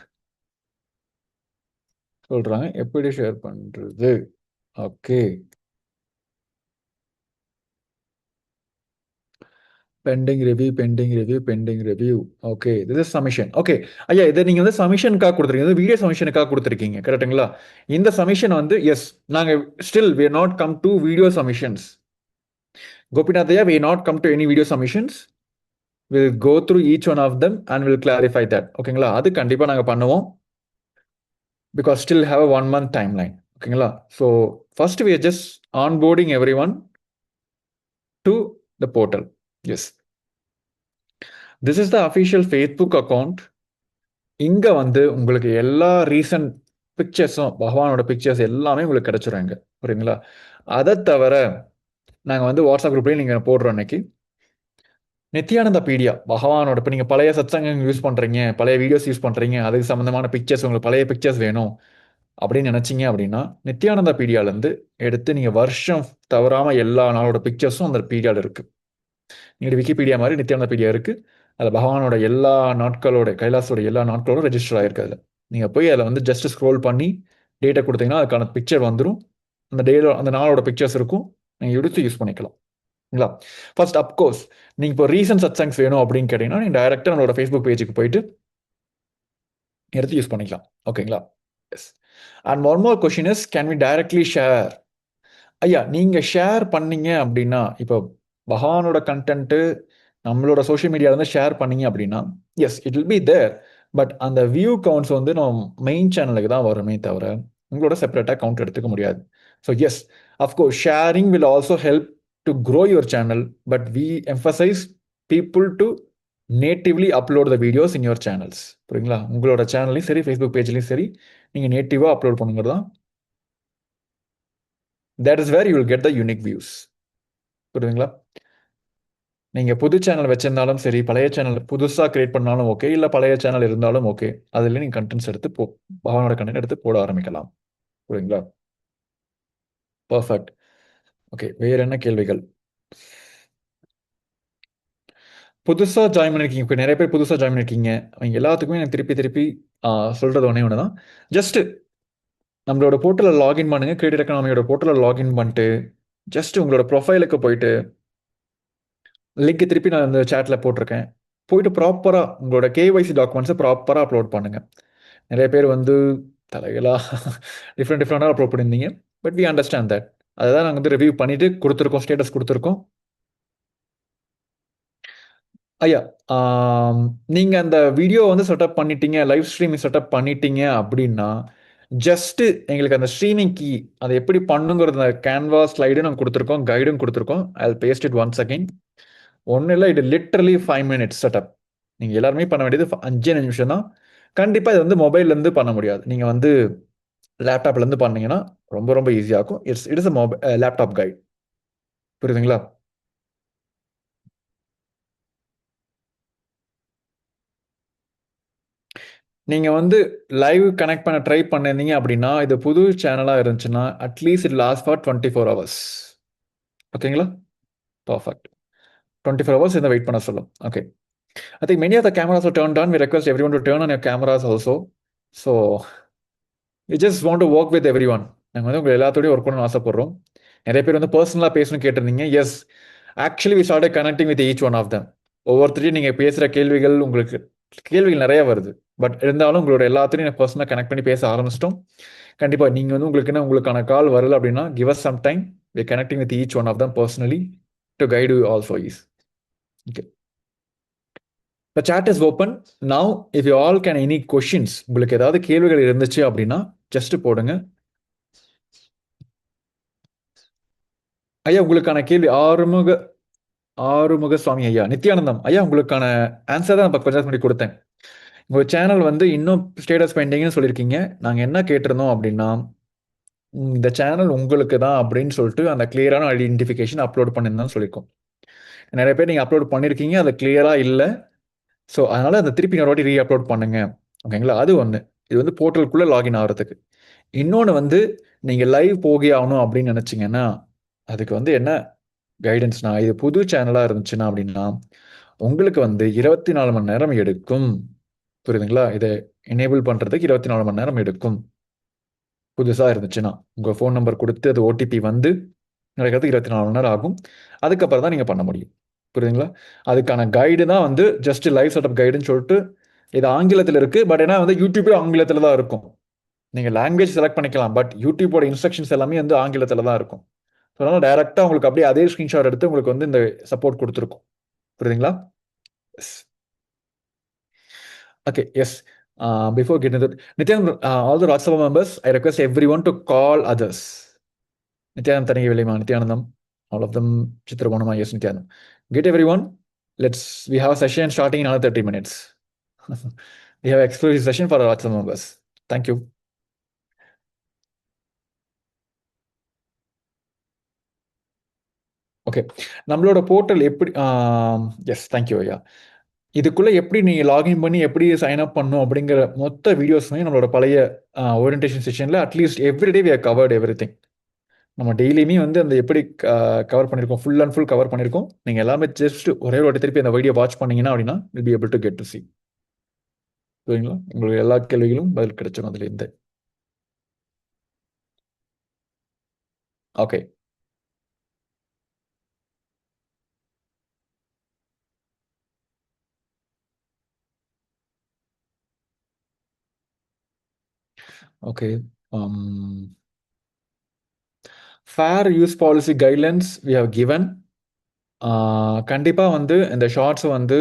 சொல்றாங்க எப்படி share பண்றது? Okay, pending review. Okay, this is submission. Okay ஐயா, இதை நீங்க வந்து சமிஷனுக்காக கொடுத்துருக்கீங்க, video சமிஷனுக்காக கொடுத்துருக்கீங்க, கரெக்டுங்களா? இந்த சமிஷன் வந்து எஸ், நாங்க still we are not come to video submissions. கோபிநாதையா, we not come to any video submissions. We'll go through each one of them and we'll clarify that. ஓகேங்களா? அது கண்டிப்பா நாங்க பண்ணுவோம். Because still have a 1 month timeline. ஓகேங்களா? So first we are just onboarding everyone to the portal. Yes. This is the official Facebook account. இங்க வந்து உங்களுக்கு எல்லா ரீசன்ட் பிக்சர்ஸும், பகவானோட பிக்சர்ஸ் எல்லாமே உங்களுக்கு கிடைச்சிருவாங்க. புரியுங்களா? அதை தவிர நாங்கள் வந்து வாட்ஸ்அப் குரூப்லேயும் நீங்கள் போடுறோம். அன்னைக்கு நித்யானந்த பீடியா பகவானோட, இப்போ நீங்கள் பழைய சத்சங்கம் யூஸ் பண்ணுறீங்க, பழைய வீடியோஸ் யூஸ் பண்ணுறீங்க, அதுக்கு சம்மந்தமான பிக்சர்ஸ், உங்களுக்கு பழைய பிக்சர்ஸ் வேணும் அப்படின்னு நினச்சிங்க அப்படின்னா, நித்யானந்த பீடியாலேருந்து எடுத்து நீங்கள் வருஷம் தவறாமல் எல்லா நாளோட பிக்சர்ஸும் அந்த பீடியாவில் இருக்குது. நீங்கள் விக்கிபீடியா மாதிரி நித்யானந்த பீடியா இருக்குது. அதில் பகவானோட எல்லா நாட்களோட, கைலாசோட எல்லா நாட்களோட ரெஜிஸ்டர் ஆகிருக்கு. அதில் நீங்கள் போய் அதில் வந்து ஜஸ்ட் ஸ்க்ரோல் பண்ணி டேட்டா கொடுத்தீங்கன்னா அதுக்கான பிக்சர் வந்துடும். அந்த டேல அந்த நாளோட பிக்சர்ஸ் இருக்கும், நீங்கள் எடுத்து யூஸ் பண்ணிக்கலாம். ங்களா? ஃபர்ஸ்ட் அப்கோர்ஸ் நீங்கள் இப்போ ரீசன்ட் சத்சங்ஸ் வேணும் அப்படின்னு கேட்டிங்கன்னா நீங்கள் டைரெக்டாக நம்மளோட ஃபேஸ்புக் பேஜுக்கு போயிட்டு எடுத்து யூஸ் பண்ணிக்கலாம். ஓகேங்களா? Yes. And one more question is, can we directly share? ஐயா, நீங்கள் ஷேர் பண்ணீங்க அப்படின்னா, இப்போ பகவானோட கண்டென்ட்டு நம்மளோட சோஷியல் மீடியாவிலேருந்து ஷேர் பண்ணீங்க அப்படின்னா, yes it will be there. But அந்த வியூ கவுண்ட்ஸ் வந்து நம்ம மெயின் சேனலுக்கு தான் வருமே தவிர உங்களோட செப்பரேட்டாக கவுண்ட் எடுத்துக்க முடியாது. So yes, of course sharing will also help to grow your channel, but we emphasise people to natively upload the videos in your channels. புரியுங்களா? உங்களோட சேனல்லையும் சரி, ஃபேஸ்புக் பேஜ்லையும் சரி, நீங்கள் நேட்டிவாக அப்லோட் பண்ணுங்கிறது தான். That is where you will get the unique views. புரியுதுங்களா? நீங்கள் புது சேனல் வச்சிருந்தாலும் சரி, பழைய சேனல் புதுசாக கிரியேட் பண்ணாலும் ஓகே, இல்லை பழைய சேனல் இருந்தாலும் ஓகே, அதில் நீங்கள் கண்டென்ட்ஸ் எடுத்து பகவானோட கண்டென்ட் எடுத்து போட ஆரம்பிக்கலாம். புரியுங்களா? பர்ஃபெக்ட். ஓகே, வேற என்ன கேள்விகள்? புதுசாக ஜாயின் பண்ணியிருக்கீங்க, இப்போ நிறைய பேர் புதுசாக ஜாயின் பண்ணியிருக்கீங்க. அவங்க எல்லாத்துக்குமே எனக்கு திருப்பி திருப்பி சொல்கிறது ஒன்றே ஒன்று தான். ஜஸ்ட்டு நம்மளோட போர்ட்டலில் லாகின் பண்ணுங்க, கிரியேட்டர் எக்கனாமியோட போர்ட்டலில் லாகின் பண்ணிட்டு ஜஸ்ட் உங்களோட ப்ரொஃபைலுக்கு போயிட்டு லிங்க் திருப்பி நான் இந்த சேட்டில் போட்டிருக்கேன், போயிட்டு ப்ராப்பராக உங்களோட கேஒய்சி டாக்குமெண்ட்ஸை ப்ராப்பராக அப்லோட் பண்ணுங்கள். நிறைய பேர் வந்து தலைகளாக டிஃப்ரெண்ட்டாக அப்லோட் பண்ணியிருந்தீங்க. But we understand that. அதுதான் நாங்கள் வந்து ரிவ்யூ பண்ணிவிட்டு கொடுத்துருக்கோம், ஸ்டேட்டஸ் கொடுத்துருக்கோம். ஐயா, நீங்கள் அந்த வீடியோ வந்து செட்டப் பண்ணிட்டீங்க, லைவ் ஸ்ட்ரீமிங் செட்டப் பண்ணிட்டீங்க அப்படின்னா ஜஸ்ட்டு எங்களுக்கு அந்த ஸ்ட்ரீமிங் கீ அதை எப்படி பண்ணுங்கிறது அந்த கேன்வா ஸ்லைடும் நாங்கள் கொடுத்துருக்கோம், கைடும் கொடுத்துருக்கோம். ஐ பேஸ்ட் இட் ஒன்ஸ் அகைன். ஒன்றும் இல்லை, இது லிட்ரலி 5 minutes செட்டப். நீங்கள் எல்லாருமே பண்ண வேண்டியது 5 நிமிஷம் தான். கண்டிப்பாக இது வந்து மொபைல்லேருந்து பண்ண முடியாது. நீங்கள் வந்து லேப்டாப்லேருந்து பண்ணீங்கன்னா ரொம்ப ரொம்ப ஈஸியாக இருக்கும். It is a laptop guide. புரியுதுங்களா? நீங்கள் வந்து லைவ் கனெக்ட் பண்ண ட்ரை பண்ணிருந்தீங்க அப்படின்னா, இது புது சேனலாக இருந்துச்சுன்னா at least it last for 24 hours. ஓகேங்களா? பர்ஃபெக்ட். 24 hours இந்த வெயிட் பண்ண சொல்லும். Okay. I think many of the cameras are turned on. We request everyone to turn on your cameras also. So we just want to work with everyone. நாங்கள் வந்து உங்கள் எல்லாத்தோடையும் work பண்ணணும்னு ஆசைப்படுறோம். நிறைய பேர் வந்து பர்சனலாக பேசணும்னு கேட்டிருந்தீங்க. Yes, actually we start connecting with each one of them. ஒவ்வொருத்தரையும் நீங்கள் பேசுகிற கேள்விகள், உங்களுக்கு கேள்விகள் நிறைய வருது. பட் இருந்தாலும் உங்களோட எல்லாத்தையும் நான் பர்சனலாக கனெக்ட் பண்ணி பேச ஆரம்பிச்சிட்டோம். கண்டிப்பாக நீங்கள் வந்து உங்களுக்கான கால் வரல அப்படின்னா give us some time. We connecting with each one of them personally to guide you also ease. Okay. The chat is open now. If you all can any questions, உங்களுக்கு ஏதாவது கேள்விகள் இருந்துச்சு அப்படின்னா ஜஸ்ட் போடுங்க. ஐயா, உங்களுக்கான கேள்வி ஆறுமுக சுவாமி ஐயா, நித்யானந்தம் ஐயா, உங்களுக்கான ஆன்சர் தான் கொஞ்ச நேரம் முன்னாடி கொடுத்தேன். உங்கள் சேனல் வந்து இன்னும் ஸ்டேட்டஸ் பெண்டிங்னு சொல்லியிருக்கீங்க. நாங்கள் என்ன கேட்டிருந்தோம் அப்படின்னா, இந்த சேனல் உங்களுக்கு தான் அப்படின்னு சொல்லிட்டு அந்த கிளியரான ஐடென்டிஃபிகேஷன் அப்லோட் பண்ணியிருந்தான்னு சொல்லியிருக்கோம். நிறைய பேர் நீங்கள் அப்லோட் பண்ணியிருக்கீங்க, அது கிளியராக இல்லை. ஸோ அதனால் அந்த திருப்பி ஒரு வாட்டி ரீ அப்லோட் பண்ணுங்க. ஓகேங்களா? அது ஒன்று. இது வந்து போர்ட்டலுக்குள்ளே லாகின் ஆகிறதுக்கு. இன்னொன்று வந்து நீங்கள் லைவ் போகே ஆகணும் அப்படின்னு நினச்சிங்கன்னா அதுக்கு வந்து என்ன கைடன்ஸ்னா, இது புது சேனலாக இருந்துச்சுன்னா அப்படின்னா உங்களுக்கு வந்து 24 மணி நேரம் எடுக்கும். புரியுதுங்களா? இதை எனேபிள் பண்ணுறதுக்கு 24 மணி நேரம் எடுக்கும். புதுசாக இருந்துச்சுன்னா உங்கள் ஃபோன் நம்பர் கொடுத்து அது ஓடிபி வந்து நடக்கிறதுக்கு 24 மணி நேரம் ஆகும். அதுக்கப்புறம் தான் நீங்கள் பண்ண முடியும். புரியுதுங்களா? அதுக்கான கைடு தான் வந்து ஜஸ்ட் லைவ் செட்டப் கைடுன்னு சொல்லிட்டு இது ஆங்கிலத்தில் இருக்குது. பட் ஏன்னா வந்து யூடியூபே ஆங்கிலத்தில் தான் இருக்கும். நீங்கள் லாங்குவேஜ் செலக்ட் பண்ணிக்கலாம், பட் யூடியூபோட இன்ஸ்ட்ரக்ஷன்ஸ் எல்லாமே வந்து ஆங்கிலத்தில் தான் இருக்கும். ஸோ அதனால் டேரெக்டாக உங்களுக்கு அப்படியே அதே ஸ்க்ரீன்ஷாட் எடுத்து உங்களுக்கு வந்து இந்த சப்போர்ட் கொடுத்துருக்கும். புரியுதுங்களா? Yes. Okay, yes. Before getting into Nityanand, all the Rajya Sabha members, I request everyone to call others. Nityanand Thanigi Velima, Nityanandam, all of them, Chitra Bonama, yes, Nityanandam. Get everyone. We have a session starting in another 30 minutes. We have an exclusive session for our Rajya Sabha members. Thank you. Okay, நம்மளோட portal எப்படி? S, thank you ஐயா. இதுக்குள்ளே எப்படி நீங்கள் login பண்ணி எப்படி sign up பண்ணும் அப்படிங்கிற மொத்த வீடியோஸுமே நம்மளோட பழைய ஓரியன்டேஷன் செஷனில் at least everyday we have covered every thing. நம்ம டெய்லியுமே வந்து அந்த எப்படி கவர் பண்ணியிருக்கோம், ஃபுல் அண்ட் ஃபுல் கவர் பண்ணியிருக்கோம். நீங்கள் எல்லாமே ஜஸ்ட் ஒரே ஒரு வாட்டி திருப்பி அந்த வீடியோ வாட்ச் பண்ணீங்கன்னா அப்படின்னா will be able to get to see. சரிங்களா? உங்களுக்கு எல்லா கேள்விகளும் பதில் கிடைச்சிடும் அதுலேருந்து. Okay. Okay. Fair use policy guidelines we have given. கண்டிப்பா வந்து இந்த ஷார்ட்ஸ் வந்து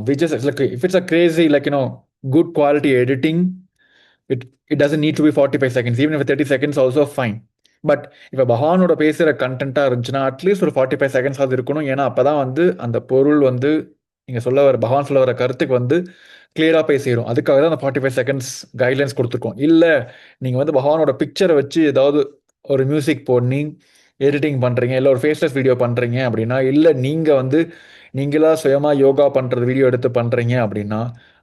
which is like if it's a crazy like good quality editing, it it doesn't need to be 45 seconds, even if 30 seconds also fine. But இப்போ பகவானோட பேசுகிற கண்டென்ட்டாக இருந்துச்சுன்னா at least ஒரு 45 seconds அது இருக்கணும். ஏன்னா அப்போ தான் வந்து அந்த பொருள் வந்து நீங்கள் சொல்ல வர பகவான் சொல்ல வர கருத்துக்கு வந்து கிளியராக போய் சேரும். அதுக்காக தான் அந்த 45 செகண்ட்ஸ் கைட்லைன்ஸ் கொடுத்துருக்கோம். இல்லை நீங்கள் வந்து பகவானோட பிக்சரை வச்சு ஏதாவது ஒரு மியூசிக் போடணி எடிட்டிங் பண்ணுறீங்க, இல்லை ஒரு ஃபேஸ்லெஸ் வீடியோ பண்ணுறீங்க அப்படின்னா, இல்லை நீங்கள் வந்து நீங்களா சுயமாக யோகா பண்ணுறது வீடியோ எடுத்து பண்ணுறீங்க அப்படின்னா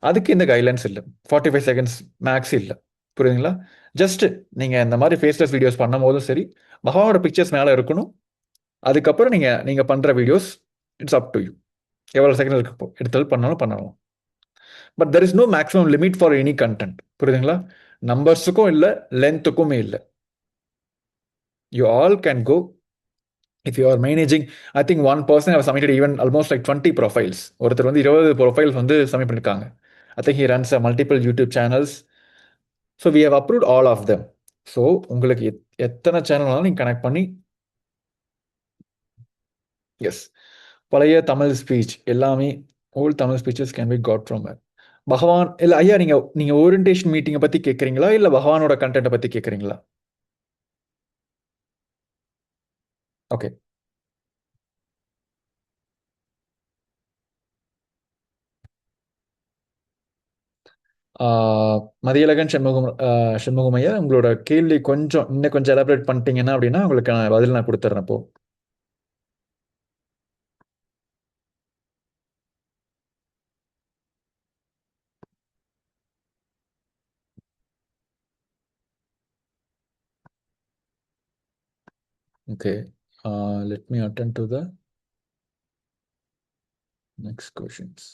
அதுக்கு இந்த கைட்லைன்ஸ் இல்லை. 45 செகண்ட்ஸ் மேக்ஸ் இல்லை. புரியுதுங்களா? ஜஸ்ட் நீங்கள் இந்த மாதிரி ஃபேஸ்லெஸ் வீடியோஸ் பண்ணும் போதும் சரி, பகவானோட பிக்சர்ஸ் மேலே இருக்கணும். அதுக்கப்புறம் நீங்கள் பண்ணுற videos it's up to you. எவ்வளோ செகண்ட் இருக்கு எடுத்தாலும் பண்ணலாம். But there is no maximum limit for any content. புரியுதுங்களா? நம்பர்ஸுக்கும் இல்லை, லென்த்துக்குமே இல்லை. You all can go. If you are managing, I think one person have submitted even almost like 20 profiles. ஒருத்தர் வந்து 20 ப்ரொஃபைல்ஸ் வந்து சப்மிட் பண்ணியிருக்காங்க. I think he runs multiple YouTube channels. So we have approved all of them. So உங்களுக்கு எத்தனை சேனல்னாலும் நீங்கள் connect பண்ணி, yes, பழைய தமிழ் ஸ்பீச் எல்லாமே, old Tamil speeches can be got from Bhagavan. இல்லை ஐயா, நீங்கள் ஓரியன்டேஷன் மீட்டிங்கை பற்றி கேட்குறீங்களா, இல்லை பகவானோட கண்டென்ட்டை பற்றி கேட்குறீங்களா? ஓகே. மதியழகன் சண்முகம் ஐயா, உங்களோட கேள்வி இன்னும் கொஞ்சம் எலாபரேட் பண்ணிட்டீங்கன்னா அப்படின்னா உங்களுக்கு நான் பதில் நான் கொடுத்துட்றேன் இப்போ. Okay, let me attend to the next questions.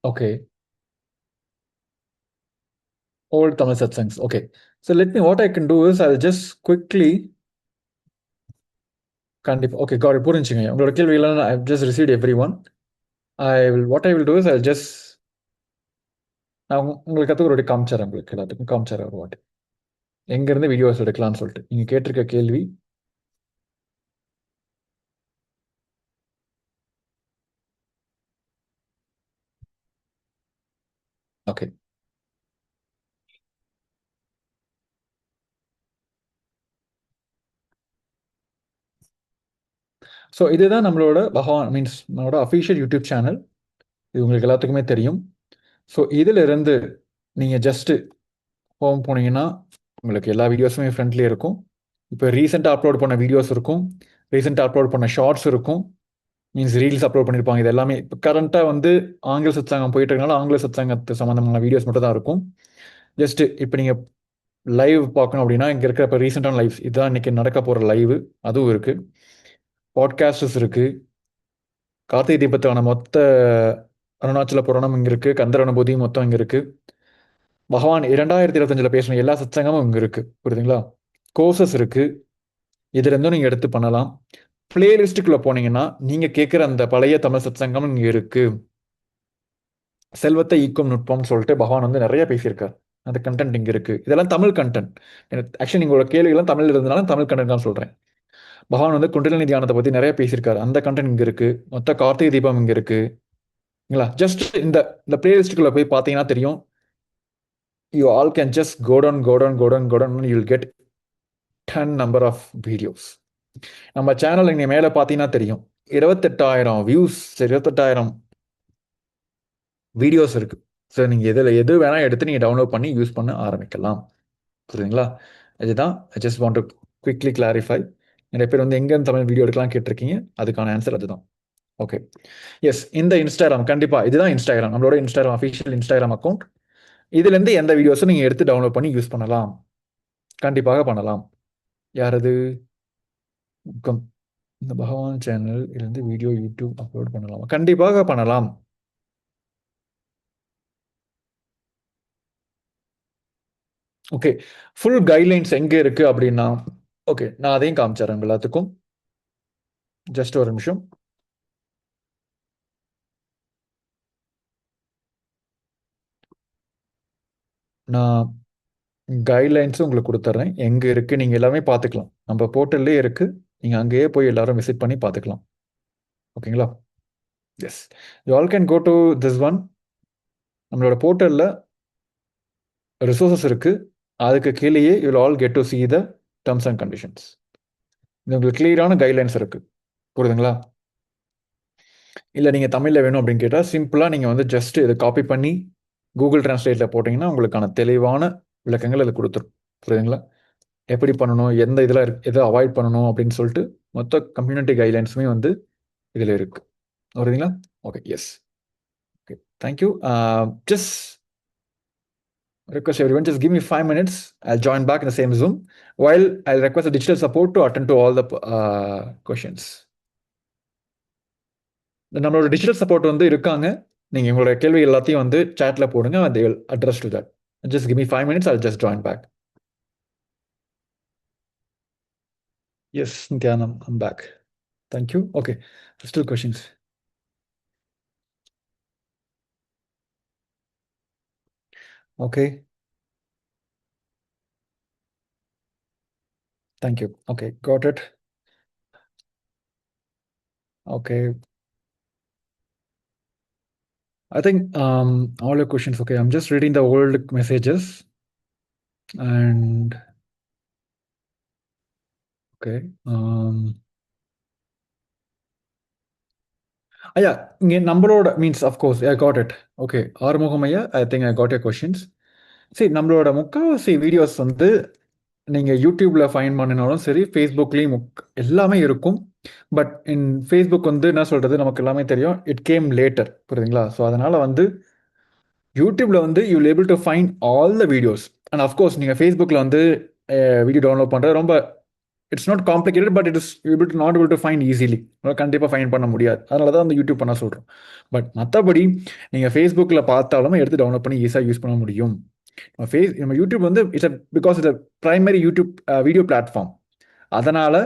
Okay, old Tamil satsangs. Okay, so what I can do is I'll just quickly. கண்டிப்பா. Okay, got it. புரிஞ்சுங்க. உங்களோட கேள்விகள் I just received every one. What I will do is I just நான் உங்களுக்கு கற்றுக்க ஒரு வாட்டி காமிச்சிடறேன். உங்களுக்கு எல்லாத்துக்கும் காமிச்சிடறேன் ஒரு வாட்டி எங்கேருந்து வீடியோஸ் எடுக்கலாம்னு சொல்லிட்டு. நீங்கள் கேட்டிருக்க கேள்வி. ஓகே, ஸோ இதுதான் நம்மளோட பகவான் மீன்ஸ் நம்மளோட அஃபிஷியல் யூடியூப் சேனல். இது உங்களுக்கு எல்லாத்துக்குமே தெரியும். ஸோ இதிலிருந்து நீங்கள் ஜஸ்ட்டு ஹோம் போனீங்கன்னா உங்களுக்கு எல்லா வீடியோஸுமே ஃப்ரண்ட்லேயே இருக்கும். இப்போ ரீசெண்டாக அப்லோட் பண்ண வீடியோஸ் இருக்கும், ரீசெண்டாக அப்லோட் பண்ண ஷார்ட்ஸ் இருக்கும், மீன்ஸ் ரீல்ஸ் அப்லோட் பண்ணியிருப்பாங்க. இது எல்லாமே இப்போ கரண்ட்டாக வந்து ஆங்கில சத்சங்கம் போயிட்டு இருக்கனால ஆங்கில சத்சங்கத்து சம்மந்தமான வீடியோஸ் மட்டும் தான் இருக்கும். ஜஸ்ட்டு இப்போ நீங்கள் லைவ் பார்க்கணும் அப்படின்னா இங்கே இருக்கிற இப்போ ரீசெண்டான லைவ்ஸ் இதுதான் இன்றைக்கி நடக்க போகிற லைவு, அதுவும் இருக்குது. பாட்காஸ்டஸ் இருக்குது. கார்த்திகை தீபத்துக்கான மொத்த அருணாச்சல புராணம் இங்கே இருக்குது. கந்தர் அனுபூதி மொத்தம் இங்கே இருக்குது. பகவான் 2025 பேசின எல்லா சத்சங்கமும் இங்கே இருக்குது. புரியுதுங்களா? கோர்சஸ் இருக்குது. இதுலேருந்தும் நீங்கள் எடுத்து பண்ணலாம். பிளேலிஸ்ட்டுக்குள்ளே போனீங்கன்னா நீங்கள் கேட்குற அந்த பழைய தமிழ் சத்சங்கம் இங்கே இருக்குது. செல்வத்தை ஈக்கும் நுட்பம்னு சொல்லிட்டு பகவான் வந்து நிறைய பேசியிருக்கார். அந்த கண்டென்ட் இங்கே இருக்குது. இதெல்லாம் தமிழ் கண்டென்ட். ஆக்சுவலி நீங்களோட கேள்விகள்லாம் தமிழ் இருந்தனால தமிழ் கண்டென்ட் தான் சொல்கிறேன். பகவான் வந்து குண்டலினி தியானத்தை பற்றி நிறைய பேசியிருக்காரு. அந்த கண்டென்ட் இங்கே இருக்குது. மொத்த கார்த்திகை தீபம் இங்கே இருக்குங்களா? ஜஸ்ட் இந்த பிளேலிஸ்ட்டுக்குள்ளே போய் பார்த்தீங்கன்னா தெரியும். You all can just go down, and you'll get 10 number of videos. நம்ம சேனல் இங்கே மேலே பார்த்தீங்கன்னா தெரியும் 28,000 வியூஸ், 28,000 வீடியோஸ் இருக்குது. ஸோ நீங்கள் எது வேணால் எடுத்து நீங்கள் டவுன்லோட் பண்ணி யூஸ் பண்ண ஆரம்பிக்கலாம். புரியுதுங்களா? இதுதான் I just want to quickly clarify. நிறைய பேர் வந்து எங்கேருந்து தமிழ் வீடியோ எடுக்கலாம் கேட்டிருக்கீங்க. அதுக்கான ஆன்சர் அதுதான். Okay, S. இந்த இன்ஸ்டாகிராம் கண்டிப்பாக இதுதான் இன்ஸ்டாகிராம், நம்மளோட இன்ஸ்டாகிராம் அஃபிஷியல் இன்ஸ்டாகிராம் அக்கௌண்ட். இதுலேருந்து எந்த வீடியோஸும் நீங்கள் எடுத்து டவுன்லோட் பண்ணி யூஸ் பண்ணலாம். கண்டிப்பாக பண்ணலாம். யார் அது? வணக்கம். இந்த பகவான் சேனல் இருந்து வீடியோ யூடியூப் அப்லோட் பண்ணலாமா? கண்டிப்பாக பண்ணலாம். ஓகே. ஃபுல் கைட்லைன்ஸ் எங்க இருக்கு அப்படின்னா, ஓகே, நான் அதையும் காமிச்சிடுறேன் உங்க எல்லாத்துக்கும். ஜஸ்ட் ஒரு நிமிஷம். நான் கைட்லைன்ஸும் உங்களுக்கு கொடுத்துட்றேன். எங்க இருக்கு நீங்க எல்லாமே பார்த்துக்கலாம். நம்ம போர்ட்டல்லே இருக்கு. நீங்க அங்கேயே போய் எல்லாரும் விசிட் பண்ணி பார்த்துக்கலாம். ஓகேங்களா? Yes. You all can go to this one. நம்மளோட போர்ட்டல்ல ரிசோர்சஸ் இருக்கு. அதுக்கு கீழேயே you will all get to see the terms and conditions. இது உங்களுக்கு கிளியரான கைட்லைன்ஸ் இருக்கு. புரியுதுங்களா? இல்லை நீங்கள் தமிழில் வேணும் அப்படின்னு கேட்டால் சிம்பிளாக நீங்கள் வந்து ஜஸ்ட் இதை காப்பி பண்ணி கூகுள் டிரான்ஸ்லேட்டில் போட்டிங்கன்னா உங்களுக்கான தெளிவான விளக்கங்கள் அது கொடுத்துரும். புரியுதுங்களா? எப்படி பண்ணணும், எந்த இதில் எதை அவாய்ட் பண்ணணும் அப்படின்னு சொல்லிட்டு மொத்த கம்யூனிட்டி கைட்லைன்ஸுமே வந்து இதில் இருக்கு. வருதுங்களா? Okay, yes. Okay, thank you. Just request everyone, just give me 5 minutes. I'll join back in the same Zoom while I'll request the digital support to attend to all the questions. நம்மளோட digital support வந்து இருக்காங்க. நீங்கள் உங்களோட கேள்வி எல்லாத்தையும் வந்து சேட்டில் போடுங்க. they will address to that. Just give me 5 minutes. I'll just join back. Yes, Nityanam, I'm back. Thank you. Okay, still questions. Okay, thank you. Okay, got it. Okay, I think all your questions. Okay, I'm just reading the old messages and okay. Yeah, இங்கே நம்மளோட means of course I got it. Okay, Arumugam ஐயா, I think I got your questions. சரி, நம்மளோட முக்கால்வாசி videos வந்து நீங்கள் யூடியூப்பில் fine பண்ணினாலும் சரி, ஃபேஸ்புக்லேயும் எல்லாமே இருக்கும். பட் இன் ஃபேஸ்புக் வந்து என்ன சொல்கிறது, நமக்கு எல்லாமே தெரியும். It came later. புரியுதுங்களா? ஸோ அதனால் வந்து யூடியூப்பில் வந்து you able to find all the videos. And of course நீங்கள் ஃபேஸ்புக்கில் வந்து வீடியோ டவுன்லோட் பண்ணுறது ரொம்ப it's not complicated, but it is able to not able to find easily. கண்டிப்பாக ஃபைன் பண்ண முடியாது. அதனால தான் வந்து யூடியூப் பண்ண சொல்கிறோம். பட் மற்றபடி நீங்கள் ஃபேஸ்புக்கில் பார்த்தாலும் எடுத்து டவுன்லோட் பண்ணி ஈஸியாக யூஸ் பண்ண முடியும். நம்ம யூடியூப் வந்து because it's primary YouTube video platform. அதனால்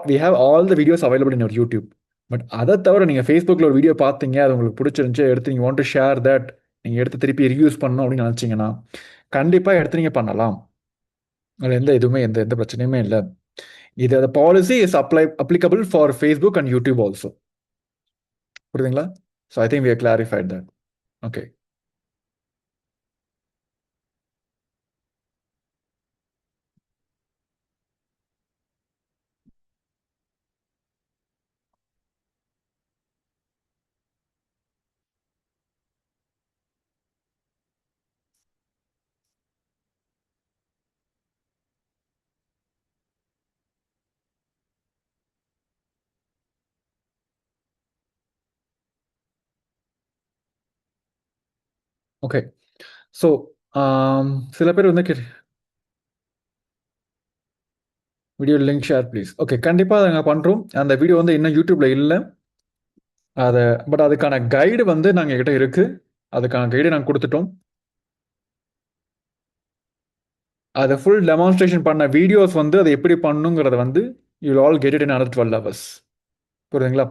we have all the videos available in your YouTube. But அதை தவிர நீங்கள் ஃபேஸ்புக்கில் ஒரு வீடியோ பார்த்தீங்க, அது உங்களுக்கு பிடிச்சிருந்துச்சு, எடுத்து நீங்கள் வாண்ட் டு ஷேர் தட், நீங்கள் எடுத்து திருப்பி ரிவ்யூஸ் பண்ணணும் அப்படின்னு நினச்சிங்கன்னா கண்டிப்பாக எடுத்து நீங்கள் பண்ணலாம். அதில் எந்த எந்த பிரச்சனையுமே இல்லை. இது அந்த policy is applicable for Facebook and YouTube also. புரியுதுங்களா? So I think we are clarified that. Okay, okay. So சில பேர் வந்து video link share please. Okay, கண்டிப்பாக அதை நாங்கள் பண்ணுறோம். அந்த வீடியோ வந்து இன்னும் யூடியூப்பில் இல்லை. பட் அதுக்கான கைடு வந்து நாங்கள் கிட்ட இருக்குது. அதுக்கான கைடு நாங்கள் கொடுத்துட்டோம். அதை ஃபுல் டெமான்ஸ்ட்ரேஷன் பண்ண வீடியோஸ் வந்து அதை எப்படி பண்ணுங்கிறத வந்து you all get it in another 12 hours. புரியுதுங்களா?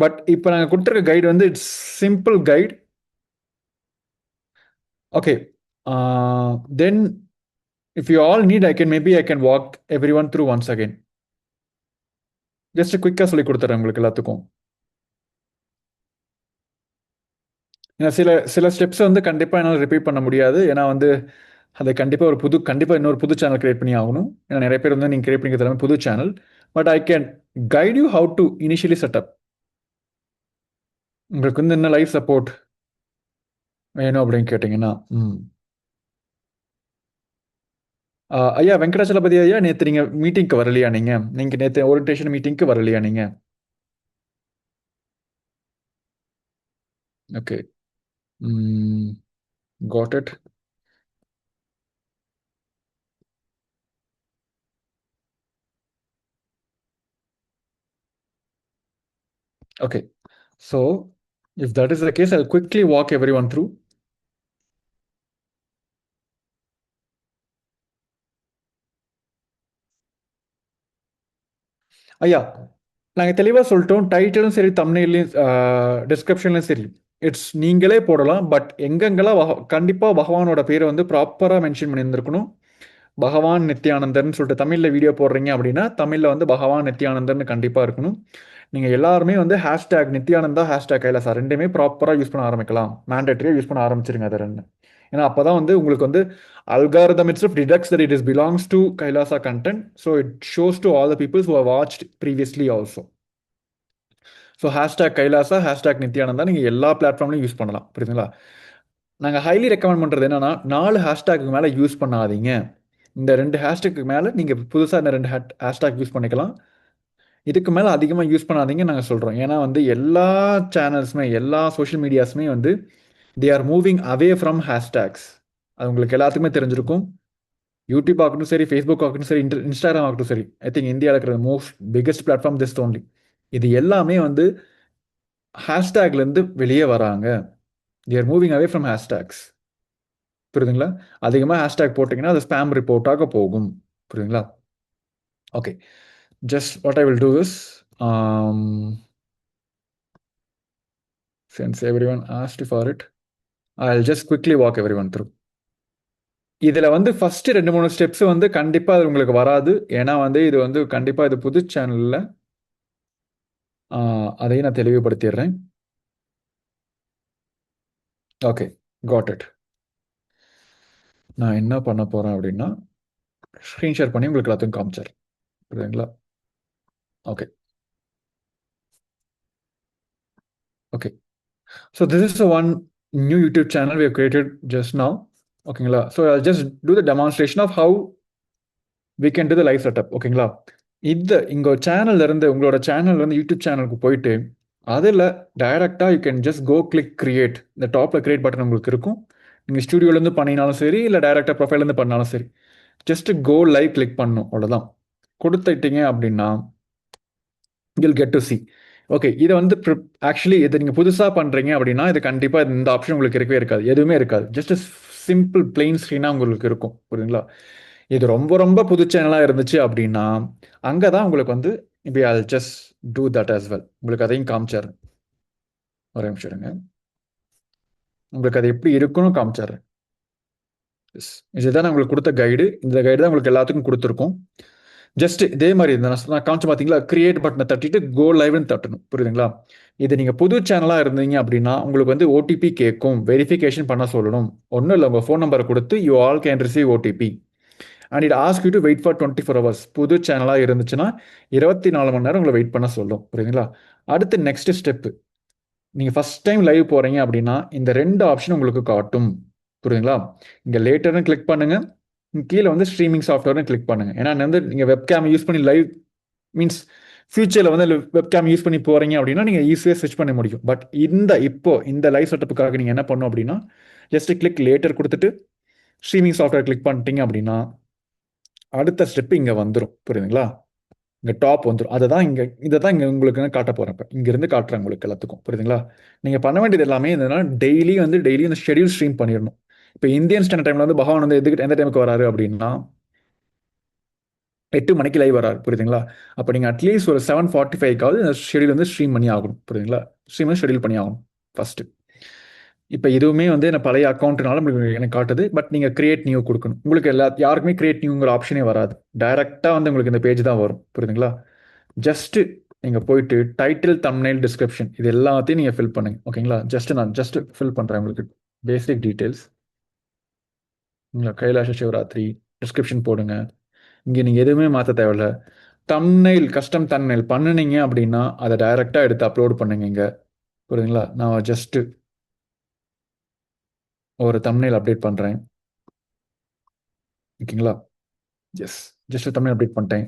பட் இப்போ நாங்கள் கொடுத்துருக்க கைடு வந்து it's simple guide. Okay, then if you all need I can walk everyone through once again. Just குயிக்காக சொல்லி கொடுத்துட்றேன் உங்களுக்கு எல்லாத்துக்கும். ஏன்னா சில சில ஸ்டெப்ஸ் வந்து கண்டிப்பாக என்னால் ரிப்பீட் பண்ண முடியாது. ஏன்னா வந்து அதை கண்டிப்பாக இன்னொரு புது சேனல் கிரியேட் பண்ணி ஆகணும். ஏன்னா நிறைய பேர் வந்து நீங்கள் கிரியேட் பண்ணி தராங்க புது channel. But I can guide you how to initially setup. உங்களுக்கு வந்து என்ன லைஃப் சப்போர்ட் வேணும் அப்படின்னு கேட்டிங்கன்னா, ஐயா வெங்கடாச்சலபதி ஐயா, நேற்று நீங்கள் மீட்டிங்க்கு வரலையா? நீங்கள் நேற்று ஓரியன்டேஷன் மீட்டிங்க்கு வரலையா நீங்கள்? Okay, got it. Okay. So if that is the case, I'll quickly walk everyone through. ஐயா, நாங்கள் தெளிவாக சொல்லிட்டோம். டைட்டிலும் சரி, தம்ப்நெயிலையும் டிஸ்கிரிப்ஷன்லையும் சரி, இட்ஸ் நீங்களே போடலாம். பட் எங்கெங்கெல்லாம் கண்டிப்பாக பகவானோட பேரை வந்து ப்ராப்பராக மென்ஷன் பண்ணியிருந்திருக்கணும். பகவான் நித்யானந்தர்னு சொல்லிட்டு தமிழில் வீடியோ போடுறீங்க அப்படின்னா தமிழில் வந்து பகவான் நித்யானந்தர்னு கண்டிப்பாக இருக்கணும். நீங்கள் எல்லாருமே வந்து ஹேஷ்டேக் நித்யானந்தா, ஹேஷ்டேக் கைலாசா ரெண்டுமே ப்ராப்பராக யூஸ் பண்ண ஆரம்பிக்கலாம். மேண்டேட்டரியாக யூஸ் பண்ண ஆரம்பிச்சிருங்க அதை ரெண்டு. ஏன்னா அப்போ தான் வந்து உங்களுக்கு வந்து algorithm itself detects that it is belongs to Kailasa content, so it shows to all the people who have watched previously also. So hashtag Kailasa, hashtag Nithyananda நீங்கள் எல்லா பிளாட்ஃபார்ம்லையும் யூஸ் பண்ணலாம். புரியுதுங்களா? நாங்கள் ஹைலி ரெக்கமெண்ட் பண்ணுறது என்னன்னா, 4 ஹேஷ்டேக்கு மேலே யூஸ் பண்ணாதீங்க. இந்த 2 ஹேஷ்டேக்கு மேலே நீங்கள் புதுசாக இந்த 2 ஹேஷ்டேக் யூஸ் பண்ணிக்கலாம். இதுக்கு மேலே அதிகமாக யூஸ் பண்ணாதீங்க நாங்கள் சொல்கிறோம். ஏன்னா வந்து எல்லா சேனல்ஸுமே, எல்லா சோஷியல் மீடியாஸுமே வந்து they are moving away from hashtags. அது உங்களுக்கு எல்லாத்துக்குமே தெரிஞ்சிருக்கும். யூடியூப் ஆகட்டும் சரி, ஃபேஸ்புக் ஆகட்டும் சரி, இன்ஸ்டாகிராம் ஆகட்டும் சரி, ஐ திங்க் இந்தியாவில் இருக்கிற most biggest platform this only. இது எல்லாமே வந்து ஹேஷ்டேக்லேருந்து வெளியே வராங்க. தேர் மூவிங் அவே ஃப்ரம் ஹேஷ்டேக்ஸ். புரியுதுங்களா? அதிகமாக ஹேஷ்டேக் போட்டிங்கன்னா அது ஸ்பேம் ரிப்போர்ட்டாக போகும். புரியுதுங்களா? Okay, just what I will do is, since everyone asked for it, I'll just quickly walk everyone through. இதில் வந்து ஃபஸ்ட்டு 2-3 ஸ்டெப்ஸ் வந்து கண்டிப்பாக அது உங்களுக்கு வராது. ஏன்னா வந்து இது வந்து கண்டிப்பாக இது புது சேனலில், அதையும் நான் தெளிவுபடுத்திடுறேன். Okay, got it. நான் என்ன பண்ண போகிறேன் அப்படின்னா, ஸ்க்ரீன் ஷேர் பண்ணி உங்களுக்கு எல்லாத்தையும் காமிச்சார். புரியுதுங்களா? Okay okay. So this is one new YouTube channel we have created just now. ஓகேங்களா? So I'll just do the demonstration of how we can do the live setup. ஓகேங்களா? இங்கே சேனல்ல இருந்து உங்களோட சேனல்ல இருந்து யூடியூப் சேனலுக்கு போயிட்டு அதில் டைரக்டாக you can just go click create. இந்த டாப்பில் கிரியேட் பட்டன் உங்களுக்கு இருக்கும். நீங்கள் ஸ்டூடியோலேருந்து பண்ணினாலும் சரி, இல்லை டைரக்டாக ப்ரொஃபைல்லேருந்து பண்ணாலும் சரி, ஜஸ்ட் கோ லைவ் கிளிக் பண்ணணும், அவ்வளோதான். கொடுத்துட்டீங்க அப்படின்னா you'll get to see. Okay, இதை வந்து ஆக்சுவலி இதை நீங்கள் புதுசாக பண்ணுறீங்க அப்படின்னா இது கண்டிப்பாக இந்த ஆப்ஷன் உங்களுக்கு இருக்கவே இருக்காது, எதுவுமே இருக்காது. ஜஸ்ட் சிம்பிள் பிளெயின் ஸ்க்ரீனாக உங்களுக்கு இருக்கும். புரியுதுங்களா? இது ரொம்ப ரொம்ப புது சேனலாக இருந்துச்சு அப்படின்னா அங்கே தான் உங்களுக்கு வந்து இப்படி I'll just do that as well. உங்களுக்கு அதையும் காமிச்சார். ஒரே நிமிஷம் இருங்க, உங்களுக்கு அது எப்படி இருக்குன்னு காமிச்சார். இதுதான் நான் உங்களுக்கு கொடுத்த கைடு. இந்த கைடு தான் உங்களுக்கு எல்லாத்துக்கும் கொடுத்துருக்கோம். ஜஸ்ட் இதே மாதிரி நான் காமிச்சு பார்த்தீங்களா, கிரியேட் பட்டனை தட்டிட்டு கோ லைவ்னு தட்டணும். புரியுதுங்களா? இது நீங்கள் புது சேனலாக இருந்தீங்க அப்படின்னா உங்களுக்கு வந்து ஓடிபி கேட்கும், வெரிஃபிகேஷன் பண்ண சொல்லணும். ஒன்றும் இல்லை, உங்கள் ஃபோன் நம்பரை கொடுத்து you all can receive OTP and it ask you to wait for 24 hours. புது சேனலாக இருந்துச்சுன்னா 24 மணி நேரம் உங்களை வெயிட் பண்ண சொல்லும். புரியுதுங்களா? அடுத்து நெக்ஸ்ட் ஸ்டெப்பு, நீங்கள் ஃபஸ்ட் டைம் லைவ் போகிறீங்க அப்படின்னா இந்த 2 ஆப்ஷன் உங்களுக்கு காட்டும். புரியுதுங்களா? இங்கே லேட்டர்னு கிளிக் பண்ணுங்கள், கீழே வந்து ஸ்ட்ரீமிங் சாஃப்ட்வேர்னு கிளிக் பண்ணுங்கள். ஏன்னா வந்து நீங்கள் வெப்கேம் யூஸ் பண்ணி லைவ் மீன்ஸ் ஃபியூச்சரில் வந்து வெப்கேம் யூஸ் பண்ணி போகிறீங்க அப்படின்னா நீங்கள் ஈஸியாக ஸ்விட்ச் பண்ண முடியும். பட் இந்த லைவ் செட்டப்புக்காக நீங்கள் என்ன பண்ணணும் அப்படின்னா ஜஸ்ட் கிளிக் லேட்டர் கொடுத்துட்டு ஸ்ட்ரீமிங் சாஃப்ட்வேர் கிளிக் பண்ணிட்டீங்க அப்படின்னா அடுத்த ஸ்டெப்பு இங்கே வந்துடும். புரியுதுங்களா? இங்கே டாப் வந்துடும். இதை தான் இங்கே உங்களுக்கு காட்ட போகிறேன். இப்போ இங்கேருந்து காட்டுறேன் உங்களுக்கு எல்லாத்துக்கும். புரியுதுங்களா? நீங்கள் பண்ண வேண்டியது எல்லாமே என்னன்னா டெய்லி இந்த ஷெடியூல் ஸ்ட்ரீம் பண்ணிடணும். இப்போ இந்தியன் ஸ்டாண்டர்ட் டைமில் வந்து பகவான் வந்து எந்த டைமுக்கு வராரு அப்படின்னா 8 மணிக்கு லைவ் வராரு. புரியுதுங்களா? அப்போ நீங்கள் அட்லீஸ்ட் ஒரு 7:45க்காவது இந்த ஷெடியூல் வந்து ஸ்ட்ரீம் பண்ணி ஆகணும். புரியுதுங்களா? ஸ்ட்ரீம் வந்து ஷெடியூல் பண்ணி ஆகணும் ஃபஸ்ட்டு. இப்போ இதுவுமே வந்து என்ன பழைய அக்கௌண்ட்னால எனக்கு காட்டுது. பட் நீங்கள் கிரியேட் நியூ கொடுக்கணும். உங்களுக்கு யாருக்குமே கிரியேட் நியூங்கிற ஆப்ஷனே வராது. டைரெக்டாக வந்து உங்களுக்கு இந்த பேஜ் தான் வரும். புரியுதுங்களா? ஜஸ்ட்டு நீங்கள் போயிட்டு டைட்டில், தம்ப்நெயில், டிஸ்கிரிப்ஷன் இது எல்லாத்தையும் நீங்கள் ஃபில் பண்ணுங்க. ஓகேங்களா? நான் ஃபில் பண்ணுறேன் உங்களுக்கு பேசிக் டீட்டெயில்ஸ். கைலாஷ சிவராத்திரி டிஸ்கிரிப்ஷன் போடுங்க. இங்கே நீங்கள் எதுவுமே மாற்ற தேவையில்ல. தம்ப்நெயில், கஸ்டம் தம்ப்நெயில் பண்ணுனீங்க அப்படின்னா அதை டைரெக்டாக எடுத்து அப்லோட் பண்ணுங்க இங்கே. புரியுதுங்களா? நான் ஜஸ்ட்டு ஒரு தம்ப்நெயில் அப்டேட் பண்ணுறேன். ஓகேங்களா? எஸ், ஜஸ்ட் தம்ப்நெயில் அப்டேட் பண்ணிட்டேன்.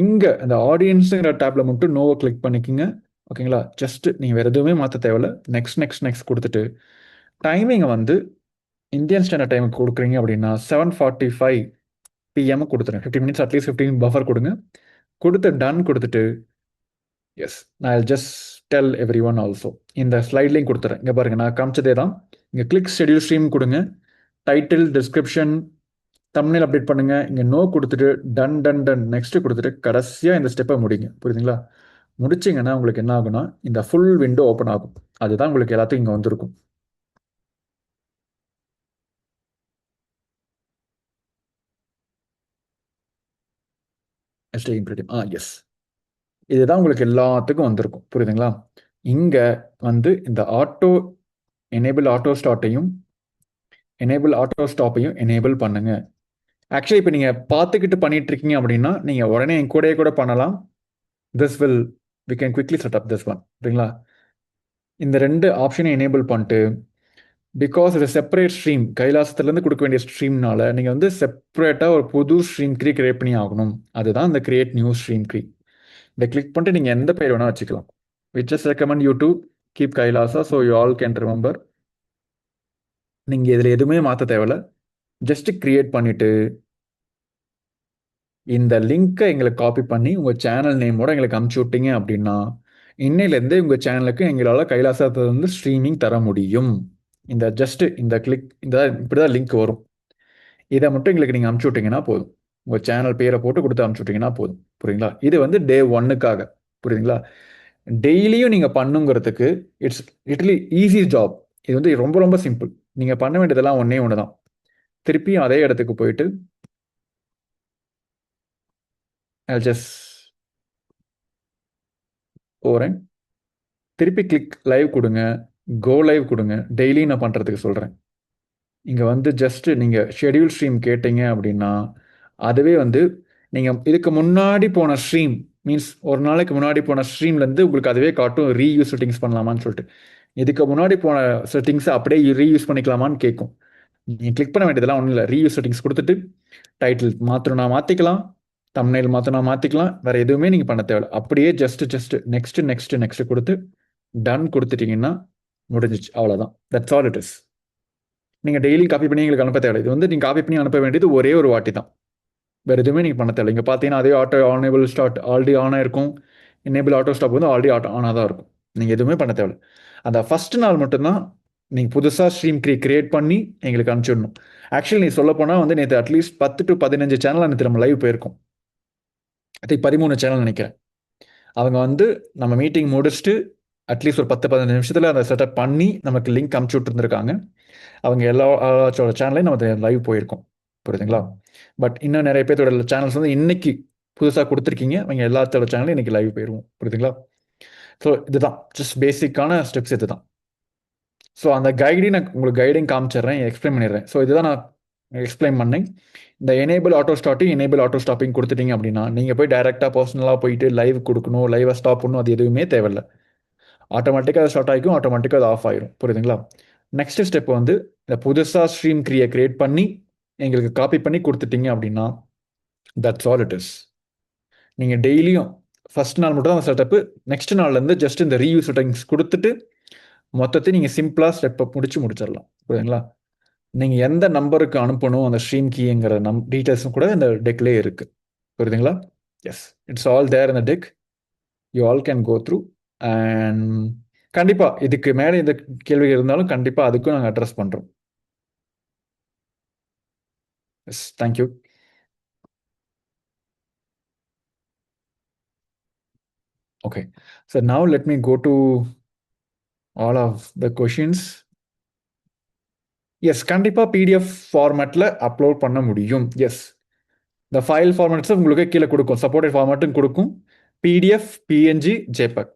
இங்கே இந்த ஆடியன்ஸுங்கிற டேப்பில் மட்டும் நோவை கிளிக் பண்ணிக்கோங்க. ஓகேங்களா? ஜஸ்ட் நீங்கள் வேறு எதுவுமே மாற்ற தேவையில்ல. நெக்ஸ்ட் கொடுத்துட்டு டைமிங்கை வந்து இந்தியன் ஸ்டாண்டர்ட் டைமுக்கு கொடுக்குறீங்க அப்படின்னா 7:45 PM கொடுத்துருங்க. 15 minutes அட்லீஸ்ட் 15 பஃபர் கொடுங்க. கொடுத்து டன் கொடுத்துட்டு எஸ், நான் just tell every one also. இந்த ஸ்லைட்லையும் கொடுத்துறேன். இங்கே பாருங்க, நான் காமிச்சதே தான். இங்கே கிளிக் ஷெடியூல் ஸ்ட்ரீம் கொடுங்க, டைட்டில், டிஸ்கிரிப்ஷன், தம்ப்நெயில் அப்டேட் பண்ணுங்க. இங்கே நோ கொடுத்துட்டு டன் டன் டன் நெக்ஸ்ட் கொடுத்துட்டு கடைசியாக இந்த ஸ்டெப்பை முடிங்க. புரியுதுங்களா? முடிச்சிங்கன்னா உங்களுக்கு என்ன ஆகும்னா இந்த ஃபுல் விண்டோ ஓப்பன் ஆகும். அதுதான் உங்களுக்கு எல்லாத்துக்கும் இங்கே வந்திருக்கும். எஸ், இதுதான் உங்களுக்கு எல்லாத்துக்கும் வந்திருக்கும். புரியுதுங்களா? இங்கே வந்து இந்த எனேபிள் ஆட்டோ ஸ்டார்ட்டையும் எனேபிள் ஆட்டோ ஸ்டாப்பையும் எனேபிள் பண்ணுங்க. ஆக்சுவலி இப்போ நீங்கள் பார்த்துக்கிட்டு பண்ணிட்டு இருக்கீங்க அப்படின்னா நீங்கள் உடனே என் கூடயே கூட பண்ணலாம். we can quickly set up this one. சரிங்களா? இந்த ரெண்டு ஆப்ஷனை எனேபிள் பண்ணிட்டு, பிகாஸ் இது செப்பரேட் ஸ்ட்ரீம், கைலாசத்துலேருந்து கொடுக்க வேண்டிய ஸ்ட்ரீம்னால நீங்கள் வந்து செப்பரேட்டாக ஒரு புது ஸ்ட்ரீம் கிரியேட் பண்ணி ஆகணும். அதுதான் இந்த கிரியேட் நியூ ஸ்ட்ரீம் இதை கிளிக் பண்ணிட்டு நீங்கள் எந்த பேர் வேணால் வச்சுக்கலாம். we just recommend you to keep Kailasa so you all can remember. நீங்கள் இதில் எதுவுமே மாற்ற தேவையில்ல. ஜஸ்ட் கிரியேட் பண்ணிவிட்டு இந்த லிங்க்கை எங்களுக்கு காப்பி பண்ணி உங்கள் சேனல் நேமோட எங்களுக்கு அமுச்சு விட்டீங்க அப்படின்னா இன்னையிலேருந்து உங்கள் சேனலுக்கு எங்களால் கைலாசத்தை வந்து ஸ்ட்ரீமிங் தர முடியும். இந்த கிளிக் இப்படி தான் லிங்க் வரும். இதை மட்டும் எங்களுக்கு நீங்கள் அமுச்சு விட்டீங்கன்னா போதும். உங்கள் சேனல் பேரை போட்டு கொடுத்து அமுச்சு விட்டீங்கன்னா போதும். புரியுங்களா? இது வந்து டே 1க்காக. புரியுதுங்களா? டெய்லியும் நீங்கள் பண்ணுங்கிறதுக்கு இட்ஸ் லிட்டலி ஈஸி ஜாப். இது வந்து ரொம்ப ரொம்ப சிம்பிள். நீங்கள் பண்ண வேண்டியதெல்லாம் ஒன்று தான். திருப்பியும் அதே இடத்துக்கு போயிட்டு போகிறேன். திருப்பி கிளிக் லைவ் கொடுங்க, கோ லைவ் கொடுங்க. டெய்லி நான் பண்ணுறதுக்கு சொல்கிறேன். இங்கே வந்து ஜஸ்ட்டு நீங்கள் ஷெடியூல் ஸ்ட்ரீம் கேட்டீங்க அப்படின்னா அதுவே வந்து நீங்கள் இதுக்கு முன்னாடி போன ஸ்ட்ரீம் மீன்ஸ் ஒரு நாளைக்கு முன்னாடி போன ஸ்ட்ரீம்லேருந்து உங்களுக்கு அதுவே காட்டும் ரீயூஸ் செட்டிங்ஸ் பண்ணலாமான்னு சொல்லிட்டு. இதுக்கு முன்னாடி போன செட்டிங்ஸை அப்படியே ரீயூஸ் பண்ணிக்கலாமான்னு கேட்கும். நீங்கள் கிளிக் பண்ண வேண்டியதெல்லாம் ஒன்றும் இல்லை. ரீயூஸ் செட்டிங்ஸ் கொடுத்துட்டு டைட்டில் மாற்றணும்னா மாற்றிக்கலாம், தம்ப்நெயில் மாற்றணும்னா மாற்றிக்கலாம். வேறு எதுவுமே நீங்கள் பண்ண தேவையில்ல. அப்படியே ஜஸ்ட் நெக்ஸ்ட் கொடுத்து டன் கொடுத்துட்டீங்கன்னா முடிஞ்சிச்சு. அவ்வளோதான். That's all it is. நீங்கள் டெய்லி காப்பி பண்ணி எங்களுக்கு அனுப்ப தேவை. இது வந்து நீங்கள் காப்பி பண்ணி அனுப்ப வேண்டியது ஒரே ஒரு வாட்டி தான். வேறு எதுவுமே நீங்கள் பண்ண தேவை. இங்கே பார்த்தீங்கன்னா அதே ஆட்டோ ஆனேபிள் ஸ்டார்ட் ஆல்ரெடி ஆன் ஆயிருக்கும். எனேபிள் ஆட்டோ ஸ்டாப் வந்து ஆல்ரெடி ஆனாக தான் இருக்கும். நீங்கள் எதுவுமே பண்ண தேவை. அந்த ஃபஸ்ட் நாள் மட்டும்தான் நீங்கள் புதுசாக ஸ்ட்ரீம் கிரியேட் பண்ணி எங்களுக்கு அனுப்பிச்சிடணும். ஆக்சுவலி நீ சொல்ல போனால் வந்து நேற்று அட்லீஸ்ட் 10 to 15 சேனல் நேற்று நம்ம லைவ் போயிருக்கோம். அது 13 சேனல் நினைக்கிறேன். அவங்க வந்து நம்ம மீட்டிங் முடிச்சுட்டு அட்லீஸ்ட் ஒரு 10-15 நிமிஷத்தில் அதை செட்டப் பண்ணி நமக்கு லிங்க் அமுச்சு விட்டுருந்துருக்காங்க. அவங்க எல்லாத்தோட சேனலையும் நம்ம லைவ் போயிருக்கோம். புரியுதுங்களா? பட் இன்னும் நிறைய பேர்த்தோட சேனல்ஸ் வந்து இன்னைக்கு புதுசாக கொடுத்துருக்கீங்க. அவங்க எல்லாத்தோட சேனலும் இன்னைக்கு லைவ் போயிடுவோம். புரியுதுங்களா? ஸோ இதுதான் ஜஸ்ட் பேசிக்கான ஸ்டெப்ஸ். இதுதான். ஸோ அந்த நான் உங்களுக்கு கைடையும் காமிச்சிடுறேன், எக்ஸ்பிளைன் பண்ணிடுறேன். ஸோ இதுதான் நான் எக்ஸ்பிளைன் பண்ணேன். இந்த enable auto starting enable auto stopping கொடுத்துட்டீங்க அப்படின்னா நீங்கள் போய் டைரெக்டாக பர்சனலாக போயிட்டு லைவ் கொடுக்கணும், லைவை ஸ்டாப் பண்ணணும், அது எதுவுமே தேவையில்லை. ஆட்டோமேட்டிக்காக அது ஸ்டார்ட் ஆகிக்கும், ஆட்டோமேட்டிக்காக அது ஆஃப் ஆயிரும். புரியுதுங்களா? நெக்ஸ்ட் ஸ்டெப் வந்து இந்த புதுசாக ஸ்ட்ரீம் கிரியேட் பண்ணி எங்களுக்கு காப்பி பண்ணி கொடுத்துட்டீங்க அப்படின்னா தட்ஸ் ஆல் இட் இஸ். நீங்கள் டெய்லியும் ஃபஸ்ட் நாள் மட்டும் தான் அந்த செட்டப்பு. நெக்ஸ்ட் நாள்லேருந்து ஜஸ்ட் இந்த ரீயூஸ் செட்டிங்ஸ் கொடுத்துட்டு மொத்தத்தை நீங்கள் சிம்பிளாக ஸ்டெப்பை முடிச்சிடலாம். புரியுதுங்களா? நீங்கள் எந்த நம்பருக்கு அனுப்பணும் அந்த ஸ்ட்ரீம் கீங்கிற டீட்டெயில்ஸும் கூட இந்த டெக்லேயே இருக்குது. புரியுதுங்களா? எஸ், இட்ஸ் ஆல் தேர் இந்த deck. You all can go through. And கண்டிப்பாக இதுக்கு மேலே இந்த கேள்வி இருந்தாலும் கண்டிப்பாக அதுக்கும் நாங்கள் அட்ரஸ் பண்ணுறோம். Yes, thank you. Okay, so now let me go to all of the questions. Yes, கண்டிப்பாக பிடிஎஃப் ஃபார்மேட்டில் அப்லோட் பண்ண முடியும். எஸ், இந்த ஃபைல் ஃபார்மேட்ஸை உங்களுக்கு கீழே கொடுக்கும், சப்போர்ட்டட் ஃபார்மேட்டும் கொடுக்கும். PDF, PNG, JPEG.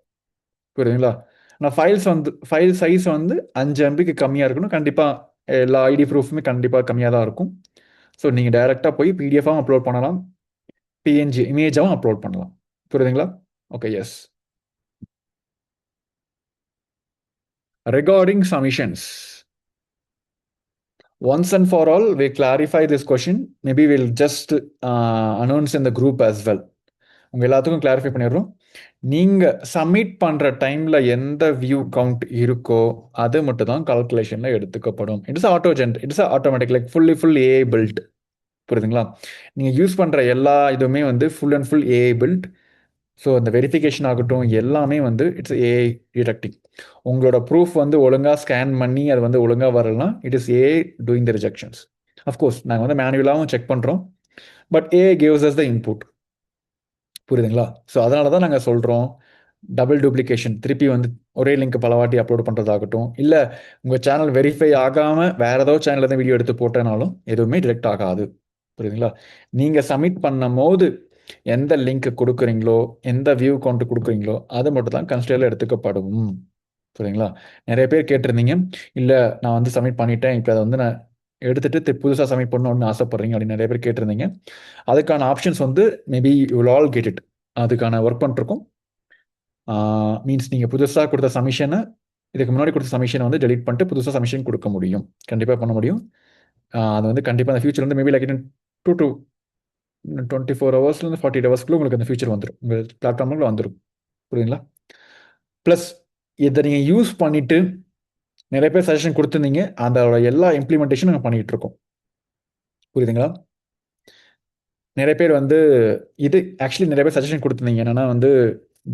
புரியுதுங்களா? நான் ஃபைல் சைஸ் வந்து 5 MBக்கு கம்மியாக இருக்கணும். கண்டிப்பாக எல்லா ஐடி ப்ரூஃபுமே கண்டிப்பாக கம்மியாக தான் இருக்கும். ஸோ நீங்கள் டைரெக்டாக போய் பிடிஎஃபாகவும் அப்லோட் பண்ணலாம், பிஎன்ஜி இமேஜாகவும் அப்லோட் பண்ணலாம். புரியுதுங்களா? Okay, yes. Regarding submissions, once and for all, we clarify this question. Maybe we'll just announce in the group as well. உங்கள் எல்லாத்துக்கும் கிளாரிஃபை பண்ணிடுறோம். நீங்கள் சப்மிட் பண்ணுற டைமில் எந்த வியூ கவுண்ட் இருக்கோ அது மட்டும் தான் கால்குலேஷனில் எடுத்துக்கப்படும். It's automatic, like full AI built. புரியுதுங்களா? நீங்கள் யூஸ் பண்ணுற எல்லா இதுவுமே வந்து full and full AI built. So அந்த வெரிஃபிகேஷன் ஆகட்டும் எல்லாமே வந்து இட்ஸ் ஏஐ டிடெக்டிங். உங்களோட ப்ரூஃப் வந்து ஒழுங்காக ஸ்கேன் பண்ணி அது வந்து ஒழுங்காக வரலனா it is AI doing the rejections. Of course நாங்கள் வந்து மேனுவலாகவும் செக் பண்ணுறோம், but AI gives us the input. புரியுதுங்களா? ஸோ அதனால தான் நாங்கள் சொல்கிறோம் டபுள் டூப்ளிகேஷன், திருப்பி வந்து ஒரே லிங்க் பல வாட்டி அப்லோட் பண்ணுறதாகட்டும், இல்லை உங்கள் சேனல் வெரிஃபை ஆகாமல் வேறு ஏதோ சேனலில் தான் வீடியோ எடுத்து போட்டனாலும் எதுவுமே டிடெக்ட் ஆகாது. புரியுதுங்களா? நீங்கள் சப்மிட் பண்ணும் போது எந்த லிங்க் கொடுக்குறீங்களோ, எந்த வியூ கவுண்ட் கொடுக்குறீங்களோ அது மட்டும் தான் கன்சிடரில் எடுத்துக்கப்படும். புரியுதுங்களா? நிறைய பேர் கேட்டிருந்தீங்க, இல்லை நான் வந்து சப்மிட் பண்ணிட்டேன், இப்போ அதை வந்து நான் எடுத்துட்டு புதுசாக சப்மிட் பண்ணணும்னு ஆசைப்படுறீங்க அப்படின்னு நிறைய பேர் கேட்டிருந்தீங்க. அதுக்கான ஆப்ஷன்ஸ் வந்து maybe you will all get it. அதுக்கான ஒர்க் பண்ணிருக்கோம். மீன்ஸ் நீங்கள் புதுசாக கொடுத்த சமிஷனை, இதுக்கு முன்னாடி கொடுத்த சமிஷனை வந்து டெலிட் பண்ணிட்டு புதுசாக சமிஷன் கொடுக்க முடியும். கண்டிப்பாக பண்ண முடியும். அது வந்து கண்டிப்பாக அந்த ஃபியூச்சர் வந்து மேபி லைக் இன் 2 to 24 ஹவர்ஸ்லேருந்து 48 ஹவர்ஸ்க்குள்ள உங்களுக்கு அந்த ஃபியூச்சர் வந்துடும், உங்கள் பிளாட்ஃபார்மில் வந்துடும். புரியுதுங்களா? ப்ளஸ் இதை நீங்கள் யூஸ் பண்ணிவிட்டு நிறைய பேர் சஜஷன் கொடுத்துருந்தீங்க, அதோட எல்லா இம்ப்ளிமெண்டேஷனும் நாங்கள் பண்ணிகிட்டு இருக்கோம். புரியுதுங்களா? நிறைய பேர் வந்து இது ஆக்சுவலி நிறைய பேர் சஜஷன் கொடுத்துருந்தீங்க, என்னென்னா வந்து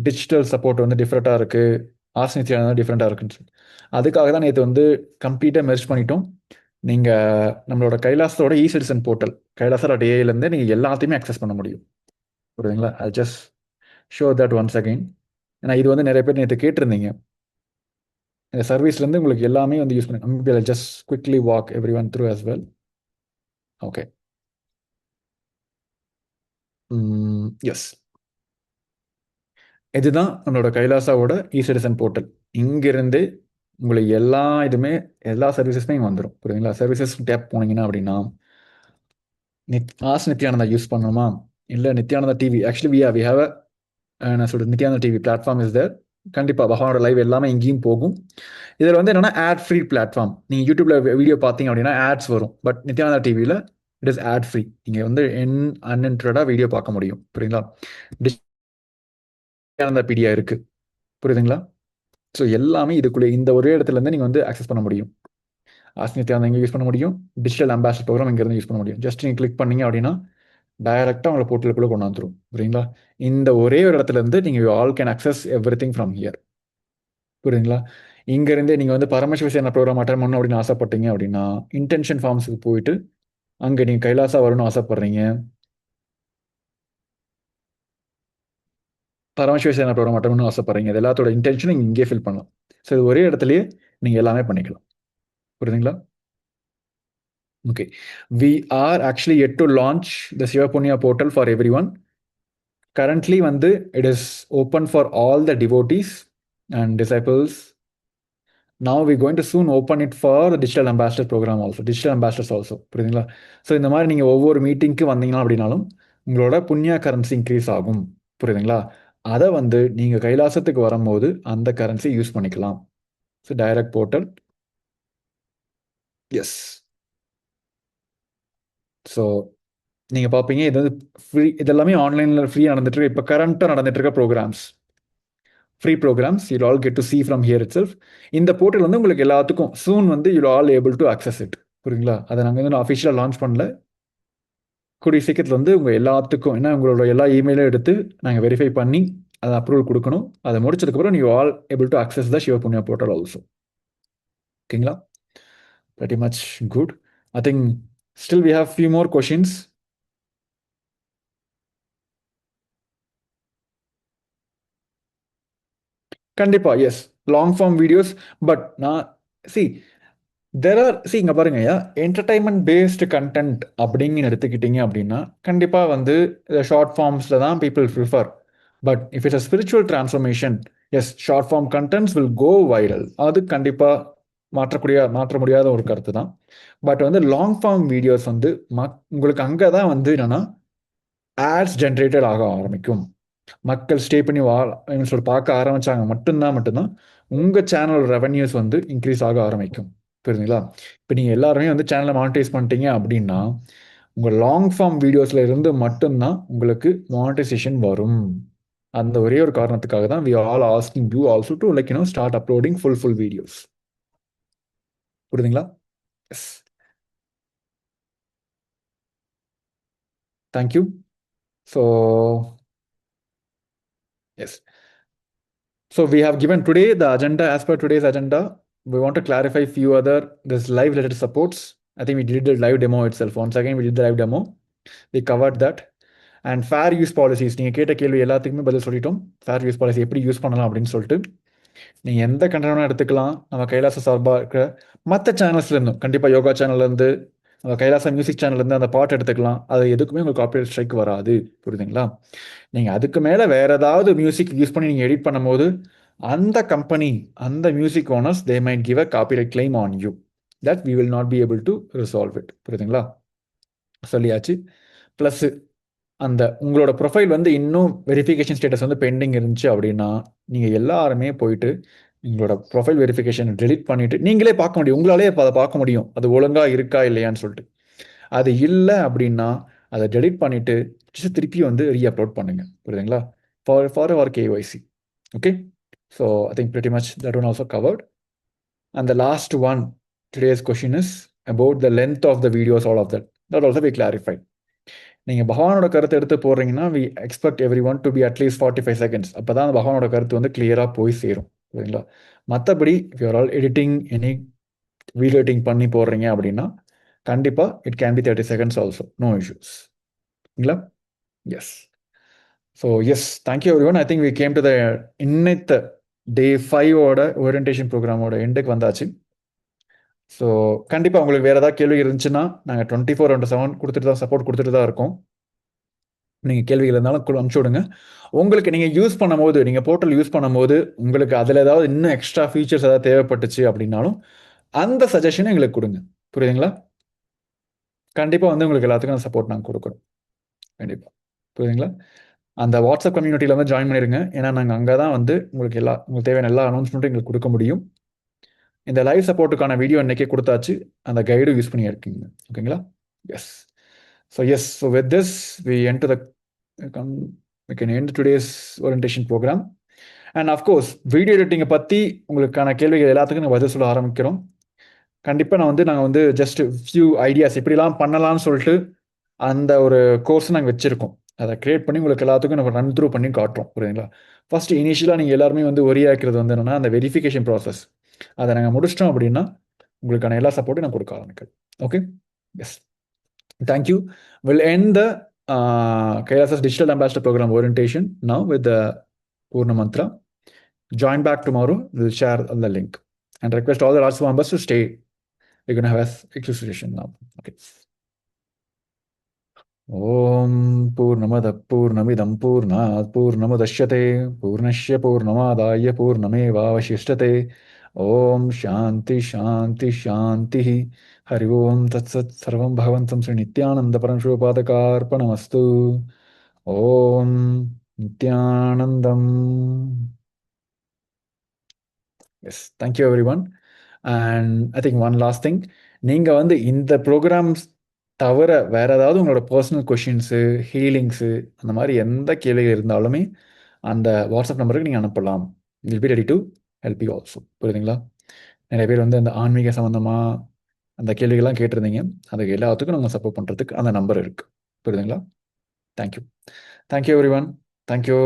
டிஜிட்டல் சப்போர்ட் வந்து டிஃப்ரெண்ட்டாக இருக்குது, ஆர்சினித்தியான டிஃப்ரெண்ட்டாக இருக்குன்னு சொல்லி. அதுக்காக தான் நேற்று வந்து கம்ப்ளீட்டாக மெர்ஜ் பண்ணிட்டோம். நீங்கள் நம்மளோட கைலாசத்தோட இ சிட்டிசன் போர்ட்டல் கைலாசா.ஏஐலேருந்து நீங்கள் எல்லாத்தையுமே அக்சஸ் பண்ண முடியும். புரியுதுங்களா? I just show that once again. ஏன்னா இது வந்து நிறைய பேர் நேற்று கேட்டிருந்தீங்க. இந்த சர்வீஸ்லேருந்து உங்களுக்கு எல்லாமே வந்து யூஸ் பண்ணி just quickly walk everyone through as well. Okay. Yes, இதுதான் நம்மளோட கைலாசாவோட இ சிட்டிசன் போர்ட்டல். இங்கிருந்து உங்களுக்கு எல்லா இதுவுமே எல்லா சர்வீசஸுமே இங்கே வந்துடும். புரியுதுங்களா? சர்வீசஸ் டேப் போனீங்கன்னா அப்படின்னா நித்யானந்தா யூஸ் பண்ணணுமா, இல்லை Nithyananda TV, actually we have நான் சொல்கிறது Nithyananda TV platform is there. கண்டிப்பாக பகவானோட லைவ் எல்லாமே எங்கேயும் போகும். இதில் வந்து என்னென்னா ஆட் ஃப்ரீ பிளாட்ஃபார்ம். நீங்கள் யூடியூப்பில் வீடியோ பார்த்தீங்க அப்படின்னா ஆட்ஸ் வரும், பட் நித்யானந்தா டிவியில் இட் இஸ் ஆட் ஃப்ரீ. நீங்கள் வந்து அன்இன்டரடாக வீடியோ பார்க்க முடியும். புரியுதுங்களா? நித்யானந்தா பீடியா இருக்குது. புரியுதுங்களா? ஸோ எல்லாமே இதுக்குள்ளே இந்த ஒரே இடத்துலேருந்து நீங்கள் வந்து ஆக்சஸ் பண்ண முடியும். நித்யானந்தா இங்கே யூஸ் பண்ண முடியும், டிஜிட்டல் அம்பாசிடர் ப்ரோக்ராம் இங்கேருந்து யூஸ் பண்ண முடியும். ஜஸ்ட் நீங்கள் கிளிக் பண்ணீங்க அப்படின்னா டைரெக்டாக உங்களை போர்ட்டலுக்குள்ளே கொண்டு வந்துடும். புரியுங்களா? இந்த ஒரே ஒரு இடத்துலேருந்து நீங்கள் all can access every thing from here. புரியுதுங்களா? இங்கேருந்தே நீங்கள் வந்து பரமசிவசேனா ப்ரோக்ராம் அட்டன் பண்ணணும் அப்படின்னு ஆசைப்பட்டீங்க அப்படின்னா இன்டென்ஷன் ஃபார்ம்ஸுக்கு போயிட்டு அங்கே நீங்கள் கைலாசா வரணும்னு ஆசைப்படுறீங்க, பரமசிவசேனா ப்ரோக்ராம் அட்டன் பண்ணணும்னு ஆசைப்படுறீங்க, இது எல்லாத்தோட இன்டென்ஷனும் இங்கே ஃபில் பண்ணலாம். ஸோ இது ஒரே இடத்துலையே நீங்கள் எல்லாமே பண்ணிக்கலாம். புரியுதுங்களா? Okay. We are actually yet to launch the Sivapunya portal for everyone. Currently வந்து it is open for all the devotees and disciples. Now we going to soon open it for the digital ambassador program also, digital ambassadors also. புரியுதுங்களா? So இந்த மாதிரி நீங்கள் ஒவ்வொரு மீட்டிங்க்கு வந்தீங்கன்னா அப்படின்னாலும் உங்களோட புண்ணியா கரன்சி இன்க்ரீஸ் ஆகும். புரியுதுங்களா? அதை வந்து நீங்கள் கைலாசத்துக்கு வரும்போது அந்த கரன்சி யூஸ் பண்ணிக்கலாம். So direct portal. Yes. So நீங்கள் பார்ப்பீங்க இது வந்து ஃப்ரீ, இதெல்லாமே ஆன்லைனில் ஃப்ரீ நடந்துட்டு இருக்கு. இப்போ கரண்ட்டாக நடந்துட்டு இருக்க programs, free programs you all get to see from here itself. இந்த போர்ட்டல் வந்து உங்களுக்கு எல்லாத்துக்கும் சூன் வந்து you all able to access it. புரியுங்களா? அதை நாங்கள் வந்து அஃபிஷியலாக லான்ச் பண்ணல. கூடிய சீக்கிரத்தில் வந்து உங்கள் எல்லாத்துக்கும், ஏன்னா உங்களோட எல்லா இமெயிலும் எடுத்து நாங்கள் வெரிஃபை பண்ணி அதை அப்ரூவல் கொடுக்கணும். அதை முடிச்சதுக்கப்புறம் you all able to access the Sivapunya portal also. ஓகேங்களா? pretty much good. I think still we have few more questions. கண்டிப்பா yes, long form videos. But நான் சி இங்கே பாருங்க, என்டர்டைன்மெண்ட் பேஸ்டு கண்டென்ட் அப்படின்னு எடுத்துக்கிட்டீங்க அப்படின்னா கண்டிப்பாக வந்து ஷார்ட் ஃபார்ம்ஸில் தான் people prefer. But if it's a spiritual transformation, yes short form contents will go viral. அது கண்டிப்பாக மாற்ற முடியாத ஒரு கருத்து தான். பட் வந்து லாங் ஃபார்ம் வீடியோஸ் வந்து உங்களுக்கு அங்கே தான் வந்து என்னென்னா ஆட்ஸ் ஜென்ரேட்டட் ஆக ஆரம்பிக்கும். மக்கள் ஸ்டே பண்ணி சொல்லி பார்க்க ஆரம்பிச்சாங்க மட்டும்தான் உங்கள் சேனல் ரெவன்யூஸ் வந்து இன்க்ரீஸ் ஆக ஆரம்பிக்கும். புரியுதுங்களா? இப்போ நீங்கள் எல்லாருமே வந்து சேனலை மானிட்டைஸ் பண்ணிட்டீங்க அப்படின்னா உங்கள் லாங் ஃபார்ம் வீடியோஸில் இருந்து மட்டும்தான் உங்களுக்கு மானிட்டைசேஷன் வரும். அந்த ஒரே ஒரு காரணத்துக்காக தான் we all asking you also to like start uploading full videos. புரியுதுங்களா? Yes. Thank you. So Yes. So we have given today the agenda. As per today's agenda, we want to clarify few other this live related supports. I think we did the live demo itself. Once again, we did the live demo. We covered that. And fair use policies நீங்கள் கேட்ட கேள்வி எல்லாத்துக்குமே பதில் சொல்லிட்டோம். Fair use policy எப்படி use பண்ணலாம் அப்படின்னு சொல்லிட்டு நீங்கள் எந்த கண்டனம் எடுத்துக்கலாம். நம்ம கைலாச சார்பாக இருக்கிற மற்ற சேனல்ஸ்லேருந்தும் கண்டிப்பாக யோகா சேனல்லேருந்து நம்ம கைலாச மியூசிக் சேனல்லேருந்து அந்த பாட்டு எடுத்துக்கலாம். அது எதுக்குமே உங்களுக்கு காப்பிரைட் ஸ்ட்ரைக் வராது. புரியுதுங்களா? நீங்கள் அதுக்கு மேலே வேறு ஏதாவது மியூசிக் யூஸ் பண்ணி நீங்கள் எடிட் பண்ணும்போது அந்த கம்பெனி அந்த music owners they might give a copyright claim on you. That we will not be able to resolve it. புரியுதுங்களா? சொல்லியாச்சு. ப்ளஸ்ஸு அந்த உங்களோட ப்ரொஃபைல் வந்து இன்னும் வெரிஃபிகேஷன் ஸ்டேட்டஸ் வந்து பெண்டிங் இருந்துச்சு அப்படின்னா நீங்கள் எல்லாருமே போயிட்டு உங்களோட ப்ரொஃபைல் வெரிஃபிகேஷன் டெலிட் பண்ணிவிட்டு நீங்களே பார்க்க முடியும். உங்களாலே அதை பார்க்க முடியும் அது ஒழுங்காக இருக்கா இல்லையான்னு சொல்லிட்டு. அது இல்லை அப்படின்னா அதை டெலிட் பண்ணிவிட்டு திருப்பி வந்து ரீஅப்லோட் பண்ணுங்கள். புரியுதுங்களா? For our KYC. Okay. So I think pretty much that one also covered. And the last one today's question is about the length of the videos all of that also we clarified. நீங்கள் பகவானோட கருத்தை எடுத்து போடுறீங்கன்னா we expect every one to be at least 45 seconds. அப்போ தான் பகவானோட கருத்து வந்து கிளியராக போய் சேரும். சரிங்களா? மற்றபடி if you are all editing any video editing பண்ணி போடுறீங்க அப்படின்னா கண்டிப்பாக it can be 30 seconds also. No issues. இல்லைங்களா? Yes. So yes, thank you everyone. I think we came to the இன்னைத்த டே 5ஓட ஓரியன்டேஷன் ப்ரோக்ராமோட எண்டுக்கு வந்தாச்சு. ஸோ கண்டிப்பாக உங்களுக்கு வேறு ஏதாவது கேள்வி இருந்துச்சுன்னா நாங்கள் 24/7 கொடுத்துட்டு தான் சப்போர்ட் கொடுத்துட்டு தான் இருக்கோம். நீங்கள் கேள்விகள் இருந்தாலும் அனுப்பிச்சி விடுங்க. உங்களுக்கு நீங்கள் யூஸ் பண்ணும்போது நீங்கள் போர்ட்டல் யூஸ் பண்ணும்போது உங்களுக்கு அதில் ஏதாவது இன்னும் எக்ஸ்ட்ரா ஃபீச்சர்ஸ் ஏதாவது தேவைப்பட்டுச்சு அப்படின்னாலும் அந்த சஜஷனை எங்களுக்கு கொடுங்க. புரியுதுங்களா? கண்டிப்பாக வந்து உங்களுக்கு எல்லாத்துக்கும் அந்த சப்போர்ட் நாங்கள் கொடுக்குறோம். கண்டிப்பாக. புரியுதுங்களா? அந்த வாட்ஸ்அப் கம்யூனிட்டியில் வந்து ஜாயின் பண்ணிடுங்க. ஏன்னா நாங்கள் அங்கே தான் வந்து உங்களுக்கு உங்களுக்கு தேவையான எல்லா அனௌன்ஸ்மெண்ட்டும் எங்களுக்கு கொடுக்க முடியும். இந்த லைவ் சப்போர்ட்டுக்கான வீடியோ இன்றைக்கே கொடுத்தாச்சு. அந்த கைடும் யூஸ் பண்ணி இருக்கீங்க. ஓகேங்களா? Yes. So with this we end to the we can end today's orientation program. And of course video எடிட்டிங்கை பற்றி உங்களுக்கான கேள்விகள் எல்லாத்துக்கும் நான் பதில் சொல்ல ஆரம்பிக்கிறோம். கண்டிப்பாக நாங்கள் வந்து ஜஸ்ட் ஃபியூ ஐடியாஸ் எப்படிலாம் பண்ணலாம்னு சொல்லிட்டு அந்த ஒரு கோர்ஸ் நாங்கள் வச்சுருக்கோம். அதை க்ரியேட் பண்ணி உங்களுக்கு எல்லாத்துக்கும் நம்ம ரன் த்ரூ பண்ணி காட்டுறோம். புரியுதுங்களா? ஃபஸ்ட்டு இனிஷியலாக நீங்கள் எல்லாருமே வந்து ஒரியாக்கிறது வந்து என்னென்னா அந்த வெரிஃபிகேஷன் ப்ராசஸ். அதை நாங்கள் முடிச்சிட்டோம் அப்படின்னா உங்களுக்கான எல்லா சப்போர்ட்டும் நான் கொடுக்க ஆரம்பிக்கிறேன். Okay. Yes. Thank you. Will end the Kailasa's Digital Ambassador Program orientation now with the Purna Mantra. Join back tomorrow. We'll share the link and request all the Rajya members to stay. We're going to have a exclusive session now. Okay. Om Purnamada Purnamidam Purnat Purnamadashyate Purnashya Purnamadaya Purnameva Vashishyate. Om Shanti Shanti Shanti. Hari Om Tat Sat Sarvam Bhagavantam Sri Nityananda Paramshropadakaarpanamastu. Om Nityanandam. Yes, thank you everyone. And I think one last thing, நீங்கள் வந்து இந்த programs தவிர வேறு ஏதாவது உங்களோட personal questions ஹீலிங்ஸு அந்த மாதிரி எந்த கேள்விகள் இருந்தாலுமே அந்த வாட்ஸ்அப் நம்பருக்கு நீங்கள் அனுப்பலாம். Will be ready to help you also. புரியுதுங்களா? நிறைய பேர் வந்து அந்த ஆன்மீக சம்மந்தமாக அந்த கேள்விகள்லாம் கேட்டிருந்தீங்க. அதுக்கு எல்லாத்துக்கும் நாங்கள் சப்போர்ட் பண்ணுறதுக்கு அந்த நம்பர் இருக்குது. புரியுதுங்களா? Thank you. Thank you every one. Thank you.